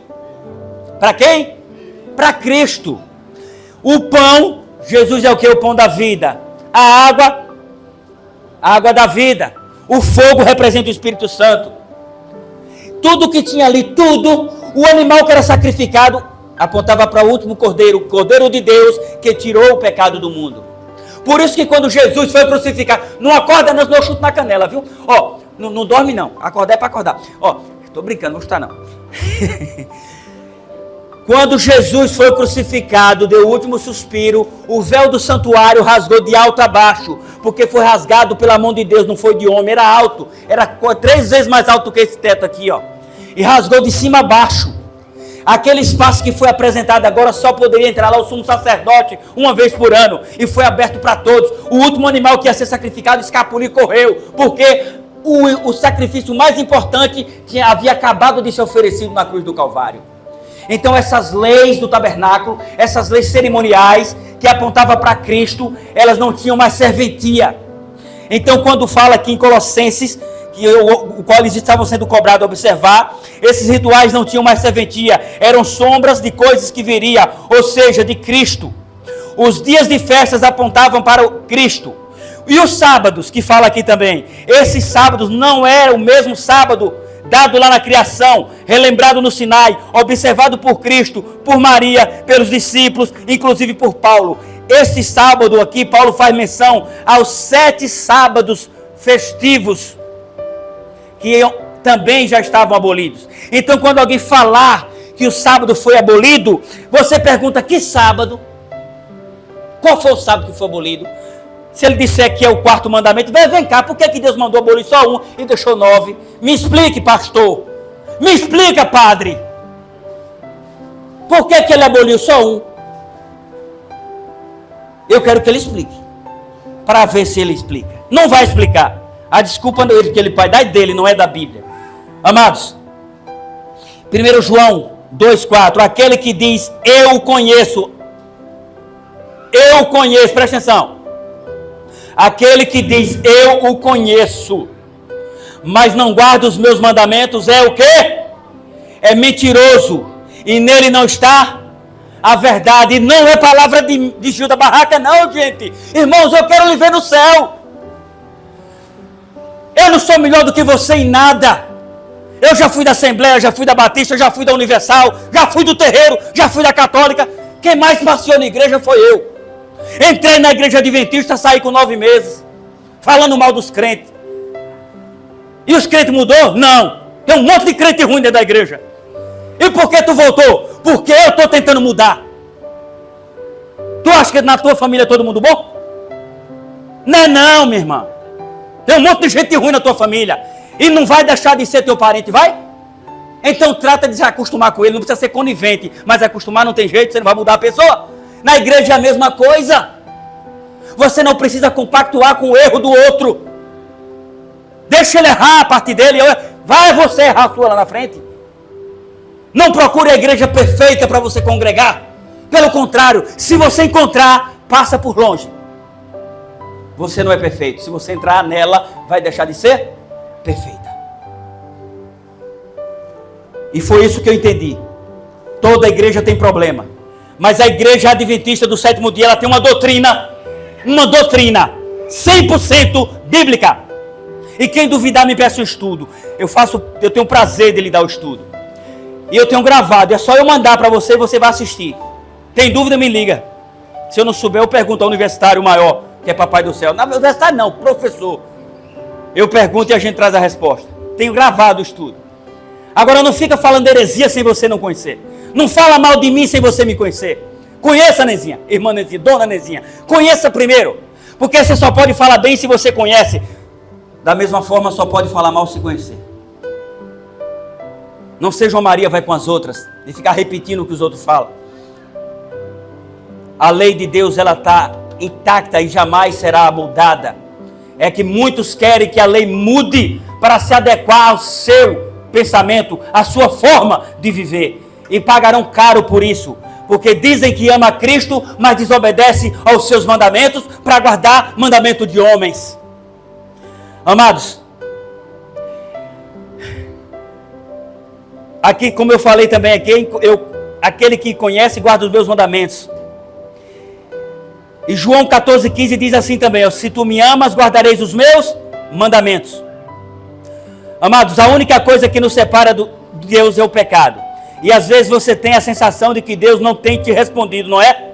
Para quem? Para Cristo. O pão, Jesus é o que? O pão da vida. A água da vida. O fogo representa o Espírito Santo. Tudo que tinha ali, tudo, o animal que era sacrificado, apontava para o último cordeiro, o cordeiro de Deus, que tirou o pecado do mundo. Por isso que quando Jesus foi crucificado, não acorda não, eu chuto na canela, viu? Ó, não dorme não, acordar é para acordar. Ó, estou brincando, não está não. Quando Jesus foi crucificado, deu o último suspiro, o véu do santuário rasgou de alto a baixo, porque foi rasgado pela mão de Deus, não foi de homem, era alto, era 3 vezes mais alto que esse teto aqui, ó. E rasgou de cima a baixo. Aquele espaço que foi apresentado agora só poderia entrar lá o sumo sacerdote uma vez por ano, e foi aberto para todos. O último animal que ia ser sacrificado escapuliu e correu, porque o sacrifício mais importante havia acabado de ser oferecido na cruz do Calvário. Então essas leis do tabernáculo, essas leis cerimoniais que apontavam para Cristo, elas não tinham mais serventia. Então quando fala aqui em Colossenses, o qual eles estavam sendo cobrados a observar, esses rituais não tinham mais serventia, eram sombras de coisas que viria, ou seja, de Cristo. Os dias de festas apontavam para o Cristo. E os sábados, que fala aqui também, esses sábados não eram o mesmo sábado dado lá na criação, relembrado no Sinai, observado por Cristo, por Maria, pelos discípulos, inclusive por Paulo. Este sábado aqui, Paulo faz menção aos 7 sábados festivos, que também já estavam abolidos. Então, quando alguém falar que o sábado foi abolido, você pergunta, que sábado? Qual foi o sábado que foi abolido? Se ele disser que é o 4º mandamento, vem cá, por que Deus mandou abolir só 1 e deixou 9? Me explique, pastor. Me explica, padre. Por que ele aboliu só 1? Eu quero que ele explique, para ver se ele explica. Não vai explicar. A desculpa que ele vai dar é dele, não é da Bíblia. Amados, 1 João 2,4, aquele que diz, eu conheço, presta atenção. Aquele que diz, eu o conheço, mas não guarda os meus mandamentos, é o quê? É mentiroso, e nele não está a verdade, e não é palavra de Gil da Barraca, não, gente. Irmãos, eu quero lhe ver no céu. Eu não sou melhor do que você em nada. Eu já fui da Assembleia, já fui da Batista, já fui da Universal, já fui do Terreiro, já fui da Católica. Quem mais passeou na igreja foi eu. Entrei na igreja adventista, saí com 9 meses, falando mal dos crentes. E os crentes mudou? Não. Tem um monte de crente ruim dentro da igreja. E por que tu voltou? Porque eu estou tentando mudar. Tu acha que na tua família é todo mundo bom? Não é não, minha irmã. Tem um monte de gente ruim na tua família. E não vai deixar de ser teu parente, vai? Então trata de se acostumar com ele. Não precisa ser conivente. Mas acostumar não tem jeito, você não vai mudar a pessoa. Na igreja é a mesma coisa. Você não precisa compactuar com o erro do outro. Deixa ele errar a parte dele. Vai você errar a sua lá na frente. Não procure a igreja perfeita para você congregar. Pelo contrário, se você encontrar, passa por longe. Você não é perfeito. Se você entrar nela, vai deixar de ser perfeita. E foi isso que eu entendi. Toda igreja tem problema. Mas a igreja adventista do sétimo dia, ela tem uma doutrina 100% bíblica. E quem duvidar me peça um estudo. Eu tenho prazer de lhe dar o estudo. E eu tenho gravado, é só eu mandar para você e você vai assistir. Tem dúvida, me liga. Se eu não souber, eu pergunto ao universitário maior, que é papai do céu. Na universidade não, professor. Eu pergunto e a gente traz a resposta. Tenho gravado o estudo. Agora não fica falando heresia sem você não conhecer. Não fala mal de mim sem você me conhecer. Conheça, Nezinha, irmã Nezinha, dona Nezinha. Conheça primeiro. Porque você só pode falar bem se você conhece. Da mesma forma, só pode falar mal se conhecer. Não seja uma Maria vai com as outras, de ficar repetindo o que os outros falam. A lei de Deus, ela está intacta e jamais será mudada. É que muitos querem que a lei mude para se adequar ao seu pensamento, à sua forma de viver. E pagarão caro por isso. Porque dizem que ama a Cristo, mas desobedecem aos seus mandamentos para guardar mandamento de homens. Amados, aqui, como eu falei também aqui, aquele que conhece guarda os meus mandamentos. E João 14,15 diz assim também: se tu me amas, guardareis os meus mandamentos. Amados, a única coisa que nos separa de Deus é o pecado. E às vezes você tem a sensação de que Deus não tem te respondido, não é?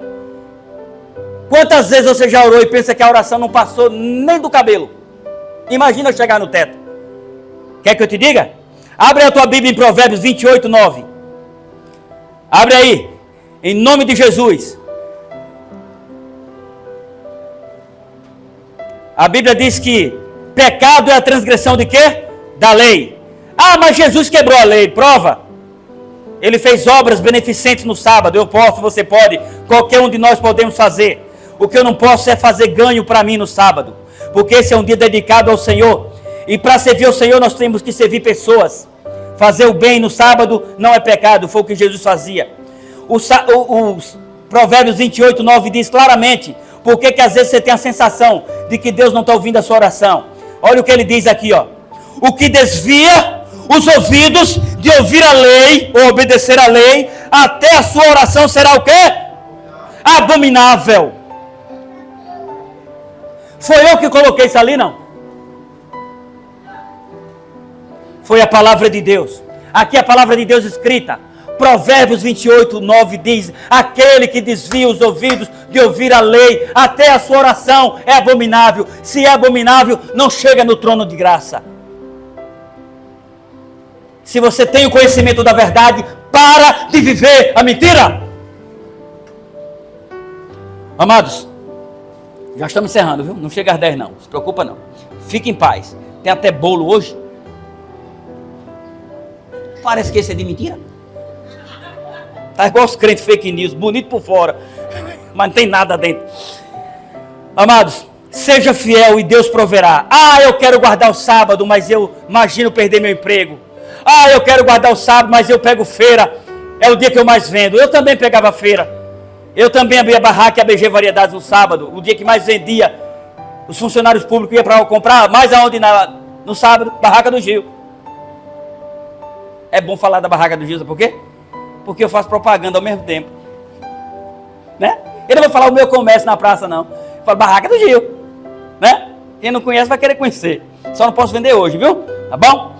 Quantas vezes você já orou e pensa que a oração não passou nem do cabelo? Imagina chegar no teto. Quer que eu te diga? Abre a tua Bíblia em Provérbios 28:9. Abre aí, em nome de Jesus. A Bíblia diz que pecado é a transgressão de quê? Da lei. Ah, mas Jesus quebrou a lei. Prova. Ele fez obras beneficentes no sábado. Eu posso, você pode. Qualquer um de nós podemos fazer. O que eu não posso é fazer ganho para mim no sábado. Porque esse é um dia dedicado ao Senhor. E para servir ao Senhor nós temos que servir pessoas. Fazer o bem no sábado não é pecado. Foi o que Jesus fazia. Os Provérbios 28:9 diz claramente. Por que às vezes você tem a sensação de que Deus não está ouvindo a sua oração? Olha o que ele diz aqui, ó. O que desvia os ouvidos de ouvir a lei, ou obedecer a lei, até a sua oração será o quê? Abominável. Foi eu que coloquei isso ali, não? Foi a palavra de Deus. Aqui a palavra de Deus escrita. Provérbios 28:9 diz: aquele que desvia os ouvidos de ouvir a lei, até a sua oração é abominável. Se é abominável, não chega no trono de graça. Se você tem o conhecimento da verdade, para de viver a mentira. Amados, já estamos encerrando, viu? Não chega às 10 não, se preocupa não. Fique em paz. Tem até bolo hoje. Parece que esse é de mentira. Tá igual os crentes fake news, bonito por fora, mas não tem nada dentro. Amados, seja fiel e Deus proverá. Ah, eu quero guardar o sábado, mas eu imagino perder meu emprego. Ah, eu quero guardar o sábado, mas eu pego feira. É o dia que eu mais vendo. Eu também pegava feira. Eu também abria barraca e ABG Variedades no sábado. O dia que mais vendia. Os funcionários públicos iam para comprar mais aonde no sábado? Barraca do Gil. É bom falar da barraca do Gil, sabe por quê? Porque eu faço propaganda ao mesmo tempo. Né? Eu não vou falar o meu comércio na praça, não. Eu falo barraca do Gil. Né? Quem não conhece vai querer conhecer. Só não posso vender hoje, viu? Tá bom?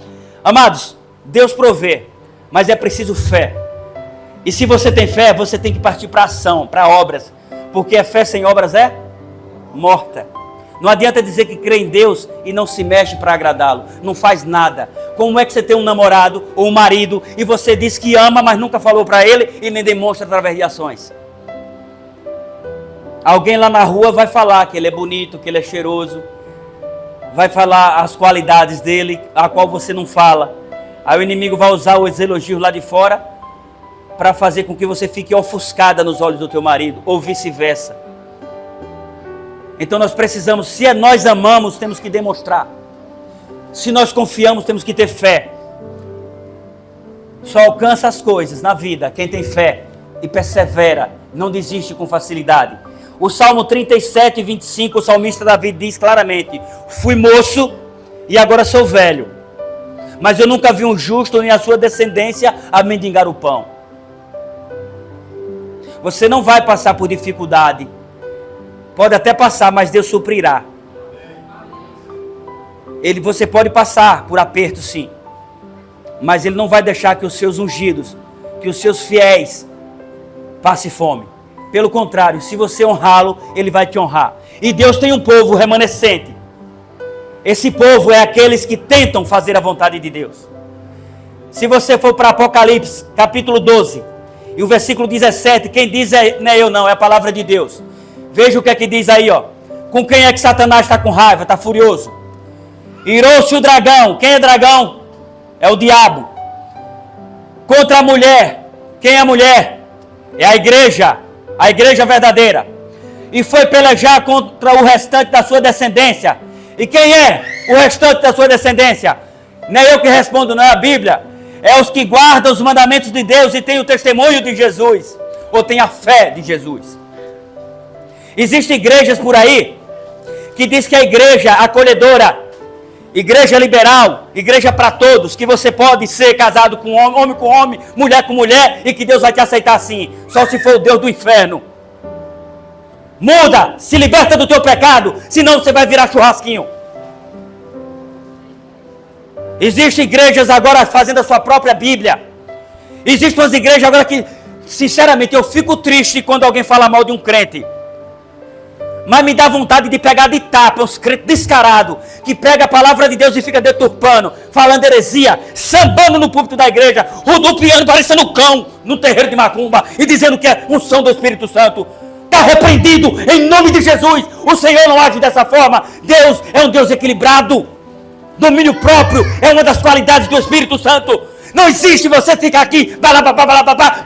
Amados, Deus provê, mas é preciso fé. E se você tem fé, você tem que partir para ação, para obras. Porque a fé sem obras é morta. Não adianta dizer que crê em Deus e não se mexe para agradá-lo. Não faz nada. Como é que você tem um namorado ou um marido e você diz que ama, mas nunca falou para ele e nem demonstra através de ações? Alguém lá na rua vai falar que ele é bonito, que ele é cheiroso, vai falar as qualidades dele, a qual você não fala. Aí o inimigo vai usar os elogios lá de fora para fazer com que você fique ofuscada nos olhos do teu marido, ou vice-versa. Então nós precisamos, se nós amamos, temos que demonstrar. Se nós confiamos, temos que ter fé. Só alcança as coisas na vida quem tem fé e persevera, não desiste com facilidade. O Salmo 37, 25, o salmista Davi diz claramente: fui moço e agora sou velho, mas eu nunca vi um justo nem a sua descendência a mendigar o pão. Você não vai passar por dificuldade. Pode até passar, mas Deus suprirá. Você pode passar por aperto, sim, mas Ele não vai deixar que os seus ungidos, que os seus fiéis passem fome. Pelo contrário, se você honrá-lo, Ele vai te honrar. E Deus tem um povo remanescente. Esse povo é aqueles que tentam fazer a vontade de Deus. Se você for para Apocalipse, capítulo 12, e o versículo 17, quem diz não é eu não, é a palavra de Deus. Veja o que é que diz aí, ó. Com quem é que Satanás está com raiva, está furioso? Irou-se o dragão. Quem é dragão? É o diabo. Contra a mulher. Quem é a mulher? É a igreja verdadeira. E foi pelejar contra o restante da sua descendência. E quem é o restante da sua descendência? Não é eu que respondo, não é a Bíblia. É os que guardam os mandamentos de Deus e têm o testemunho de Jesus, ou têm a fé de Jesus. Existem igrejas por aí que diz que a igreja acolhedora, igreja liberal, igreja para todos, que você pode ser casado com homem com homem, mulher com mulher, e que Deus vai te aceitar assim, só se for o Deus do inferno. Muda, se liberta do teu pecado, senão você vai virar churrasquinho. Existem igrejas agora fazendo a sua própria Bíblia. Existem umas igrejas agora que, sinceramente, eu fico triste quando alguém fala mal de um crente. Mas me dá vontade de pegar de tapa uns crentes descarados, que prega a palavra de Deus e fica deturpando, falando heresia, sambando no púlpito da igreja, rodopiando, parecendo cão no terreiro de macumba, e dizendo que é unção do Espírito Santo. Está repreendido em nome de Jesus. O Senhor não age dessa forma. Deus é um Deus equilibrado. Domínio próprio é uma das qualidades do Espírito Santo. Não existe você ficar aqui,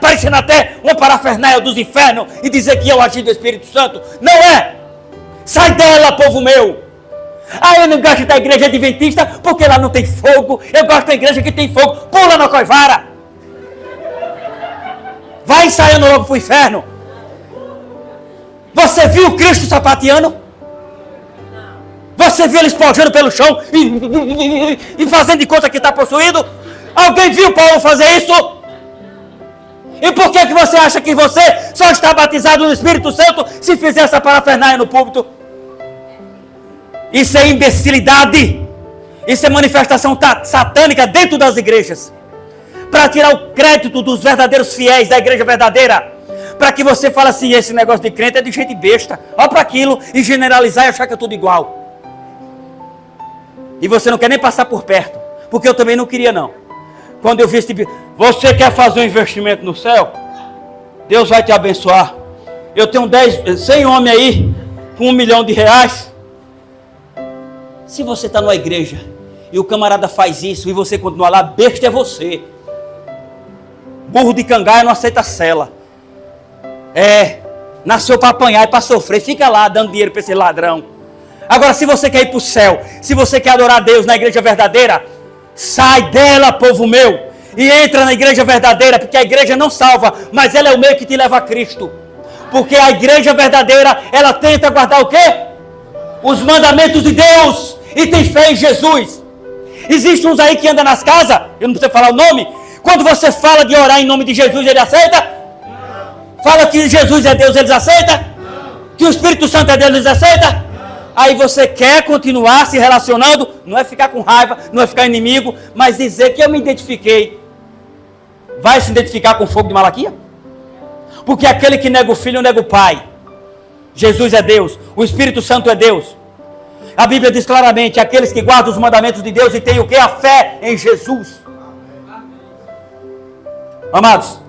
parecendo até uma parafernália dos infernos, e dizer que eu agi do Espírito Santo. Não é. Sai dela, povo meu. Eu não gosto da igreja adventista porque lá não tem fogo. Eu gosto da igreja que tem fogo. Pula na coivara. Vai ensaiando logo para o inferno. Você viu Cristo sapateando? Você viu ele espojando pelo chão e fazendo de conta que está possuído? Alguém viu Paulo fazer isso? E por que você acha que você só está batizado no Espírito Santo se fizer essa parafernália no púlpito? Isso é imbecilidade. Isso é manifestação satânica dentro das igrejas. Para tirar o crédito dos verdadeiros fiéis da igreja verdadeira. Para que você fale assim, esse negócio de crente é de gente besta. Olha para aquilo e generalizar e achar que é tudo igual. E você não quer nem passar por perto. Porque eu também não queria não. Quando eu vi esse tipo, você quer fazer um investimento no céu? Deus vai te abençoar. Eu tenho 100 homens aí com R$1 milhão. Se você está numa igreja e o camarada faz isso e você continua lá, besta é você. Burro de cangaia não aceita cela. Nasceu para apanhar e para sofrer. Fica lá dando dinheiro para esse ladrão. Agora, se você quer ir para o céu, se você quer adorar a Deus na igreja verdadeira, sai dela, povo meu, e entra na igreja verdadeira, porque a igreja não salva, mas ela é o meio que te leva a Cristo. Porque a igreja verdadeira, ela tenta guardar o quê? Os mandamentos de Deus, e tem fé em Jesus. Existem uns aí que andam nas casas, eu não preciso falar o nome, quando você fala de orar em nome de Jesus, ele aceita? Não. Fala que Jesus é Deus, eles aceitam? Não. Que o Espírito Santo é Deus, eles aceitam? Aí você quer continuar se relacionando, não é ficar com raiva, não é ficar inimigo, mas dizer que eu me identifiquei. Vai se identificar com o fogo de Malaquias? Porque aquele que nega o filho, nega o pai. Jesus é Deus, o Espírito Santo é Deus. A Bíblia diz claramente, aqueles que guardam os mandamentos de Deus e têm o que? A fé em Jesus. Amados,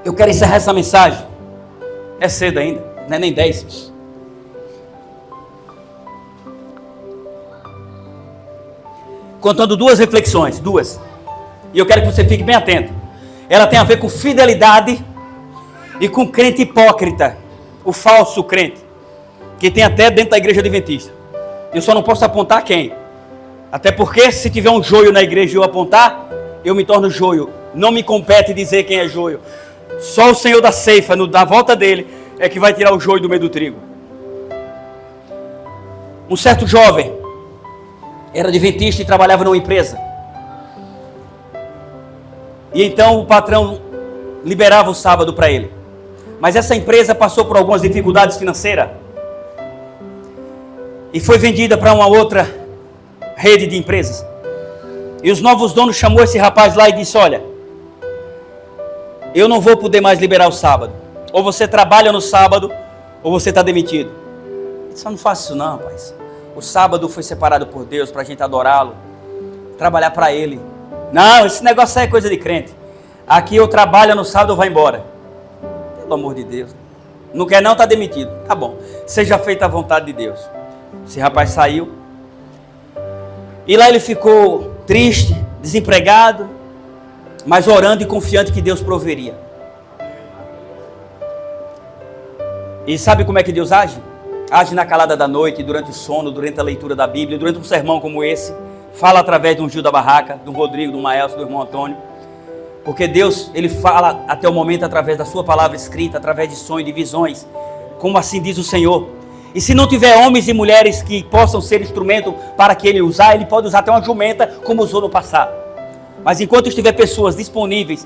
eu quero encerrar essa mensagem. É cedo ainda, não é nem 10. Contando duas reflexões, duas. E eu quero que você fique bem atento. Ela tem a ver com fidelidade e com crente hipócrita, o falso crente, que tem até dentro da igreja adventista. Eu só não posso apontar quem. Até porque se tiver um joio na igreja e eu apontar, eu me torno joio. Não me compete dizer quem é joio. Só o Senhor da ceifa, da volta dele, é que vai tirar o joio do meio do trigo. Um certo jovem era adventista e trabalhava numa empresa. E então o patrão liberava o sábado para ele. Mas essa empresa passou por algumas dificuldades financeiras e foi vendida para uma outra rede de empresas. E os novos donos chamou esse rapaz lá e disse: olha, eu não vou poder mais liberar o sábado. Ou você trabalha no sábado, ou você está demitido. Ele disse: eu não faço isso não, rapaz. O sábado foi separado por Deus para a gente adorá-lo, trabalhar para Ele. Não, esse negócio aí é coisa de crente. Aqui eu trabalho no sábado, eu vou embora. Pelo amor de Deus. Não quer não, está demitido. Tá bom. Seja feita a vontade de Deus. Esse rapaz saiu. E lá ele ficou triste, desempregado, mas orando e confiante que Deus proveria. E sabe como é que Deus age? Age na calada da noite, durante o sono, durante a leitura da Bíblia, durante um sermão como esse. Fala através de um Gil da Barraca, do Rodrigo, do Maelso, do irmão Antônio. Porque Deus, Ele fala até o momento através da sua palavra escrita, através de sonhos, de visões. Como assim diz o Senhor. E se não tiver homens e mulheres que possam ser instrumento para que Ele usar, Ele pode usar até uma jumenta, como usou no passado. Mas enquanto estiver pessoas disponíveis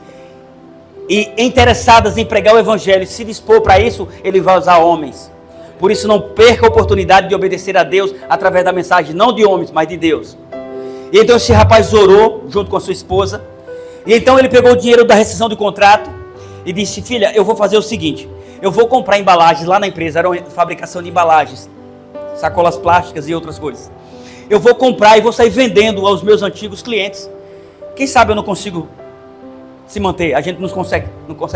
e interessadas em pregar o Evangelho, e se dispor para isso, Ele vai usar homens. Por isso não perca a oportunidade de obedecer a Deus através da mensagem, não de homens, mas de Deus. E então esse rapaz orou junto com a sua esposa. E então ele pegou o dinheiro da rescisão do contrato e disse: filha, eu vou fazer o seguinte, eu vou comprar embalagens lá na empresa, era uma fabricação de embalagens, sacolas plásticas e outras coisas. Eu vou comprar e vou sair vendendo aos meus antigos clientes. Quem sabe eu não consigo se manter, a gente não consegue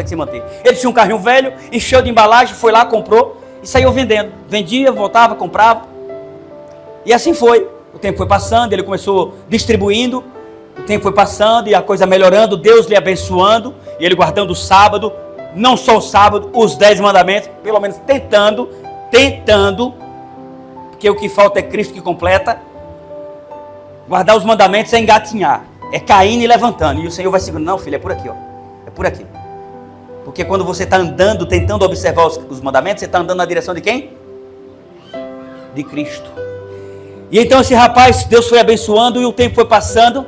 se manter. Ele tinha um carrinho velho, encheu de embalagem, foi lá, comprou e saiu vendendo. Vendia, voltava, comprava. E assim foi. O tempo foi passando, ele começou distribuindo. O tempo foi passando e a coisa melhorando, Deus lhe abençoando, e ele guardando o sábado, não só o sábado, os 10 mandamentos, pelo menos tentando, porque o que falta é Cristo que completa. Guardar os mandamentos é engatinhar, é caindo e levantando, e o Senhor vai segurando. Não, filho, é por aqui, ó, é por aqui. Porque quando você está andando, tentando observar os mandamentos, você está andando na direção de quem? De Cristo. E então esse rapaz, Deus foi abençoando e o tempo foi passando.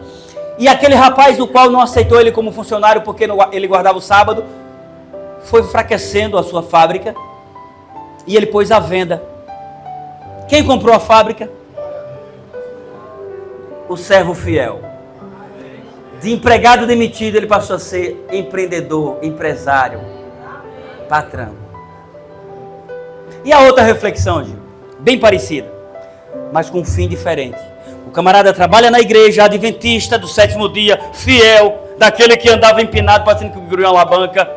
E aquele rapaz, o qual não aceitou ele como funcionário porque ele guardava o sábado, foi enfraquecendo a sua fábrica e ele pôs à venda. Quem comprou a fábrica? O servo fiel. De empregado demitido, ele passou a ser empreendedor, empresário, patrão. E a outra reflexão, Gil, bem parecida, mas com um fim diferente. O camarada trabalha na igreja adventista do sétimo dia, fiel, daquele que andava empinado, parecendo que grudou uma alavanca.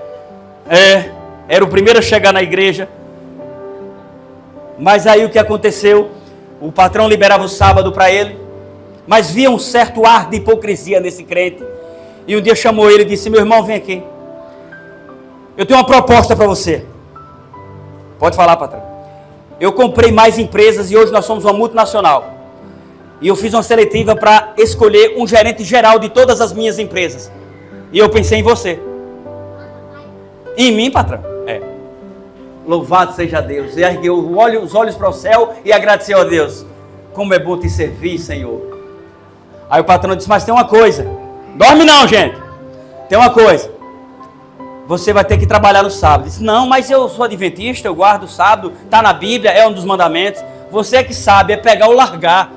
Era o primeiro a chegar na igreja. Mas aí o que aconteceu? O patrão liberava o sábado para ele, mas via um certo ar de hipocrisia nesse crente. E um dia chamou ele e disse: meu irmão, vem aqui. Eu tenho uma proposta para você. Pode falar, patrão. Eu comprei mais empresas e hoje nós somos uma multinacional. E eu fiz uma seletiva para escolher um gerente geral de todas as minhas empresas. E eu pensei em você. Em mim, patrão? Louvado seja Deus. E ergueu os olhos para o céu e agradeceu a Deus. Como é bom te servir, Senhor. Aí o patrão disse: mas tem uma coisa. Dorme não, gente. Tem uma coisa. Você vai ter que trabalhar no sábado. Disse: não, mas eu sou adventista, eu guardo o sábado. Está na Bíblia, é um dos mandamentos. Você é que sabe, é pegar ou largar.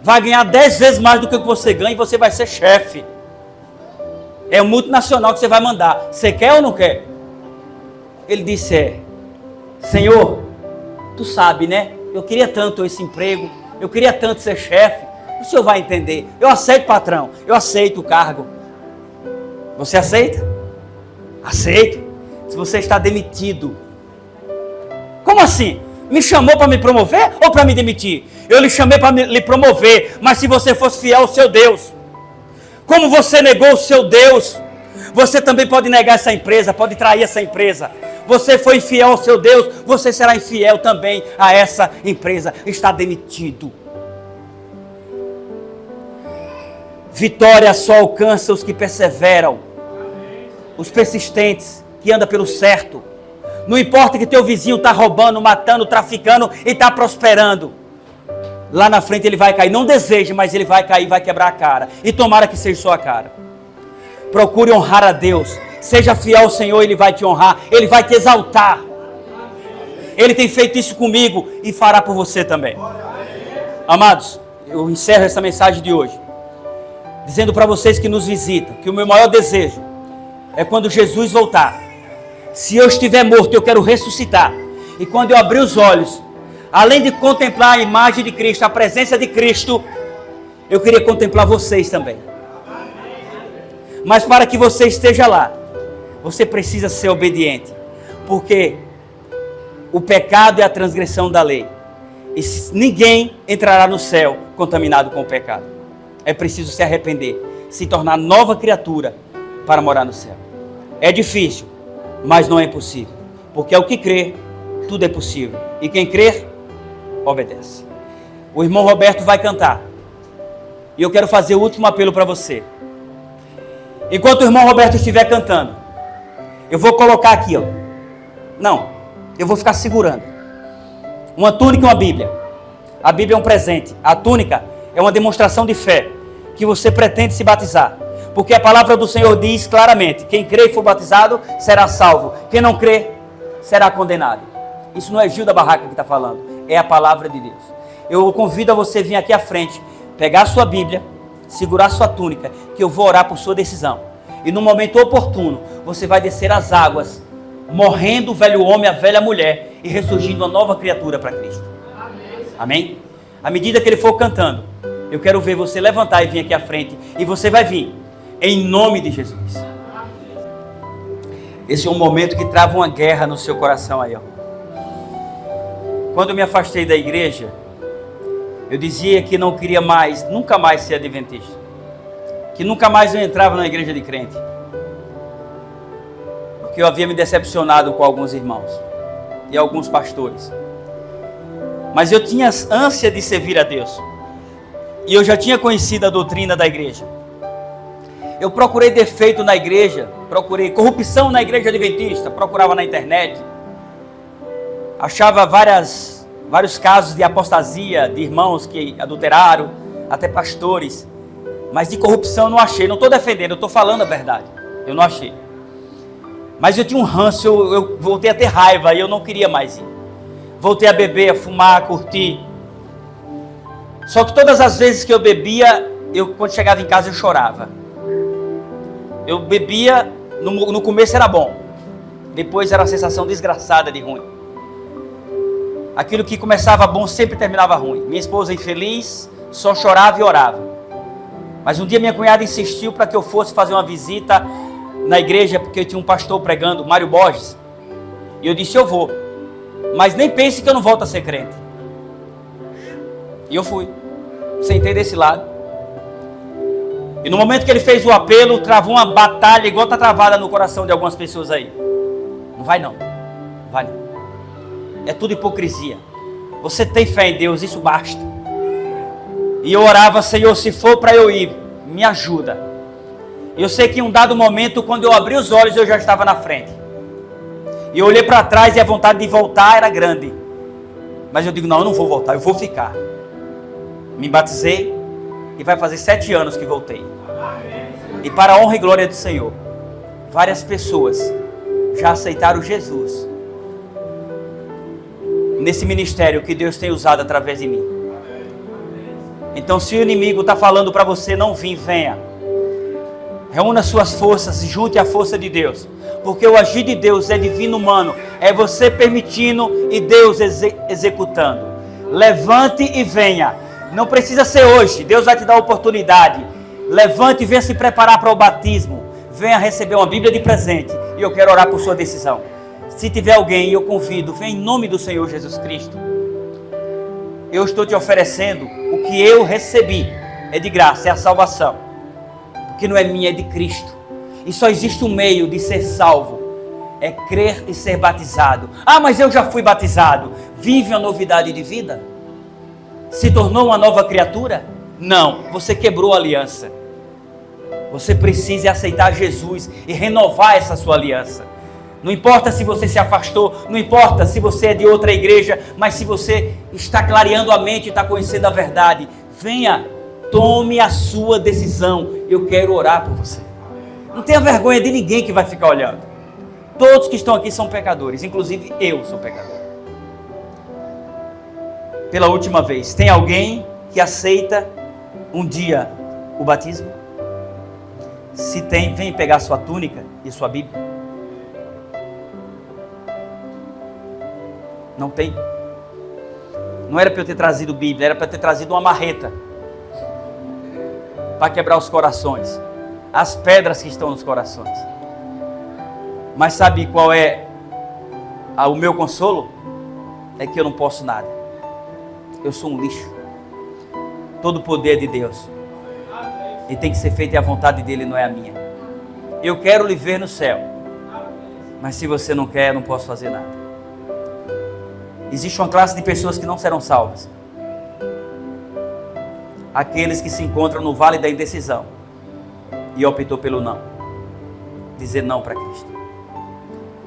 Vai ganhar 10 vezes mais do que você ganha e você vai ser chefe. É um multinacional que você vai mandar. Você quer ou não quer? Ele disse: Senhor, tu sabe, né? Eu queria tanto esse emprego. Eu queria tanto ser chefe. O senhor vai entender. Eu aceito, patrão. Eu aceito o cargo. Você aceita? Aceito. Se você está demitido, Como assim? Me chamou para me promover ou para me demitir? Eu lhe chamei para lhe promover, mas se você fosse fiel ao seu Deus, como você negou o seu Deus, você também pode negar essa empresa, pode trair essa empresa. Você foi infiel ao seu Deus, você será infiel também a essa empresa. Está demitido. Vitória só alcança os que perseveram, os persistentes, que andam pelo certo. Não importa que teu vizinho está roubando, matando, traficando e está prosperando. Lá na frente ele vai cair. Não deseje, mas ele vai cair, vai quebrar a cara. E tomara que seja só a cara. Procure honrar a Deus. Seja fiel ao Senhor, Ele vai te honrar. Ele vai te exaltar. Ele tem feito isso comigo e fará por você também. Amados, eu encerro essa mensagem de hoje dizendo para vocês que nos visitam que o meu maior desejo é quando Jesus voltar. Se eu estiver morto, eu quero ressuscitar. E quando eu abrir os olhos, além de contemplar a imagem de Cristo, a presença de Cristo, eu queria contemplar vocês também. Mas para que você esteja lá, você precisa ser obediente. Porque o pecado é a transgressão da lei. E ninguém entrará no céu contaminado com o pecado. É preciso se arrepender, se tornar nova criatura para morar no céu. É difícil, mas não é impossível. Porque ao que crê, tudo é possível. E quem crer, obedece. O irmão Roberto vai cantar. E eu quero fazer o último apelo para você. Enquanto o irmão Roberto estiver cantando, eu vou colocar aqui, ó. Não, eu vou ficar segurando uma túnica e uma Bíblia. A Bíblia é um presente. A túnica é uma demonstração de fé que você pretende se batizar. Porque a palavra do Senhor diz claramente: quem crê e for batizado será salvo. Quem não crê será condenado. Isso não é Gil da Barraca que está falando. É a palavra de Deus. Eu convido a você vir aqui à frente, pegar a sua Bíblia, segurar a sua túnica, que eu vou orar por sua decisão. E no momento oportuno, você vai descer as águas, morrendo o velho homem, a velha mulher, e ressurgindo uma nova criatura para Cristo. Amém? À medida que ele for cantando, eu quero ver você levantar e vir aqui à frente. E você vai vir, em nome de Jesus. Esse é um momento que trava uma guerra no seu coração aí, ó. Quando eu me afastei da igreja, eu dizia que não queria mais, nunca mais ser adventista. Que nunca mais eu entrava na igreja de crente. Porque eu havia me decepcionado com alguns irmãos e alguns pastores. Mas eu tinha ânsia de servir a Deus. E eu já tinha conhecido a doutrina da igreja. Eu procurei defeito na igreja, procurei corrupção na igreja adventista, procurava na internet. Achava vários casos de apostasia, de irmãos que adulteraram, até pastores. Mas de corrupção eu não achei. Não estou defendendo, eu estou falando a verdade. Eu não achei. Mas eu tinha um ranço, eu voltei a ter raiva e eu não queria mais ir. Voltei a beber, a fumar, a curtir. Só que todas as vezes que eu bebia, quando chegava em casa eu chorava. Eu bebia, no começo era bom. Depois era uma sensação desgraçada de ruim. Aquilo que começava bom sempre terminava ruim. Minha esposa infeliz, só chorava e orava. Mas um dia minha cunhada insistiu para que eu fosse fazer uma visita na igreja, porque eu tinha um pastor pregando, Mário Borges. E eu disse, eu vou. Mas nem pense que eu não volto a ser crente. E eu fui. Sentei desse lado. E no momento que ele fez o apelo, travou uma batalha igual está travada no coração de algumas pessoas aí. Não vai não. Não vai não. É tudo hipocrisia. Você tem fé em Deus, isso basta. E eu orava, Senhor, se for para eu ir, me ajuda. Eu sei que em um dado momento, quando eu abri os olhos, eu já estava na frente. E eu olhei para trás e a vontade de voltar era grande. Mas eu digo, não, eu não vou voltar, eu vou ficar. Me batizei e vai fazer 7 anos que voltei. E para a honra e glória do Senhor, várias pessoas já aceitaram Jesus nesse ministério que Deus tem usado através de mim. Então, se o inimigo está falando para você não vir, venha. Reúna suas forças, junte a força de Deus. Porque o agir de Deus é divino humano. É você permitindo e Deus executando. Levante e venha. Não precisa ser hoje. Deus vai te dar a oportunidade. Levante e venha se preparar para o batismo. Venha receber uma Bíblia de presente. E eu quero orar por sua decisão. Se tiver alguém, eu convido, vem em nome do Senhor Jesus Cristo. Eu estou te oferecendo o que eu recebi. É de graça, é a salvação. Porque não é minha, é de Cristo. E só existe um meio de ser salvo. É crer e ser batizado. Ah, mas eu já fui batizado. Vive uma novidade de vida? Se tornou uma nova criatura? Não, você quebrou a aliança. Você precisa aceitar Jesus e renovar essa sua aliança. Não importa se você se afastou, não importa se você é de outra igreja, mas se você está clareando a mente e está conhecendo a verdade, venha, tome a sua decisão. Eu quero orar por você. Não tenha vergonha de ninguém que vai ficar olhando. Todos que estão aqui são pecadores, inclusive eu sou pecador. Pela última vez, tem alguém que aceita um dia o batismo? Se tem, vem pegar sua túnica e sua Bíblia. Não tem. Não era para eu ter trazido Bíblia, era para ter trazido uma marreta para quebrar os corações, as pedras que estão nos corações. Mas sabe qual é o meu consolo? É que eu não posso nada. Eu sou um lixo. Todo o poder é de Deus. E tem que ser feita, e a vontade dele não é a minha. Eu quero lhe ver no céu. Mas se você não quer, eu não posso fazer nada. Existe uma classe de pessoas que não serão salvas. Aqueles que se encontram no vale da indecisão e optou pelo não. Dizer não para Cristo.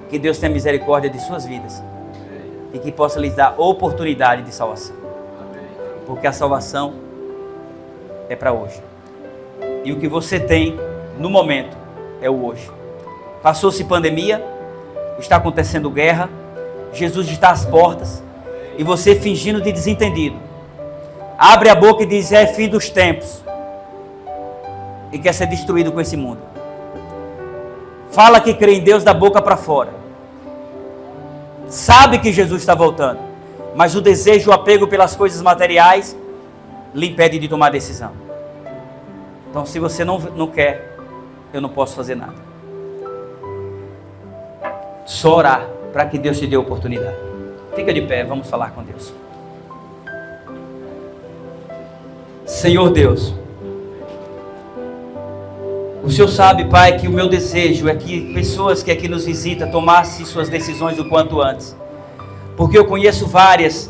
Que Deus tenha misericórdia de suas vidas e que possa lhes dar oportunidade de salvação. Porque a salvação é para hoje. E o que você tem no momento é o hoje. Passou-se pandemia, está acontecendo guerra, Jesus está às portas e você fingindo de desentendido. Abre a boca e diz: é fim dos tempos. E quer ser destruído com esse mundo. Fala que crê em Deus da boca para fora. Sabe que Jesus está voltando. Mas o desejo, o apego pelas coisas materiais lhe impede de tomar decisão. Então, se você não quer, eu não posso fazer nada. Só orar para que Deus te dê a oportunidade. Fica de pé, vamos falar com Deus. Senhor Deus, o Senhor sabe, Pai, que o meu desejo é que pessoas que aqui nos visitam tomassem suas decisões o quanto antes. Porque eu conheço várias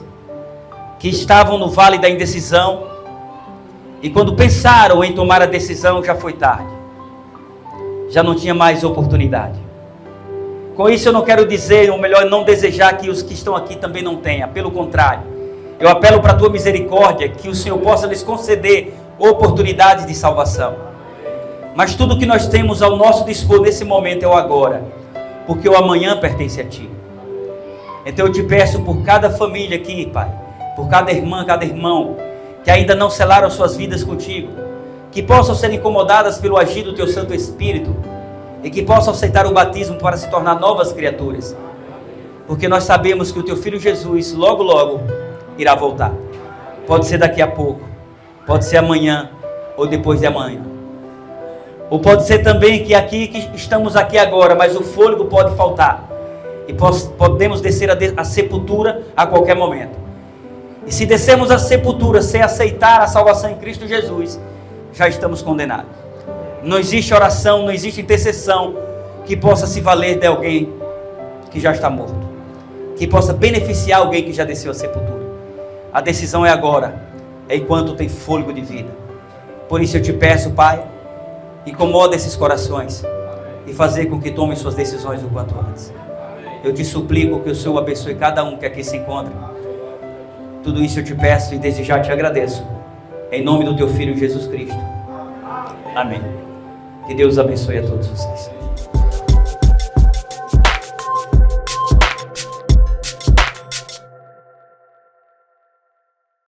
que estavam no vale da indecisão e quando pensaram em tomar a decisão já foi tarde. Já não tinha mais oportunidade. Com isso eu não quero dizer, ou melhor, não desejar que os que estão aqui também não tenham. Pelo contrário, eu apelo para a tua misericórdia, que o Senhor possa lhes conceder oportunidades de salvação. Mas tudo que nós temos ao nosso dispor nesse momento é o agora, porque o amanhã pertence a ti. Então eu te peço por cada família aqui, Pai, por cada irmã, cada irmão, que ainda não selaram suas vidas contigo, que possam ser incomodadas pelo agir do teu Santo Espírito, e que possam aceitar o batismo para se tornar novas criaturas, porque nós sabemos que o teu Filho Jesus logo logo irá voltar. Pode ser daqui a pouco, pode ser amanhã ou depois de amanhã, ou pode ser também que estamos aqui agora, mas o fôlego pode faltar e podemos descer a sepultura a qualquer momento. E se descermos a sepultura sem aceitar a salvação em Cristo Jesus, já estamos condenados. Não existe oração, não existe intercessão que possa se valer de alguém que já está morto, que possa beneficiar alguém que já desceu a sepultura. A decisão é agora, é enquanto tem fôlego de vida. Por isso eu te peço, Pai, incomoda esses corações e fazer com que tomem suas decisões o quanto antes. Eu te suplico que o Senhor abençoe cada um que aqui se encontra. Tudo isso eu te peço e desde já te agradeço. Em nome do teu Filho Jesus Cristo. Amém. Que Deus abençoe a todos vocês.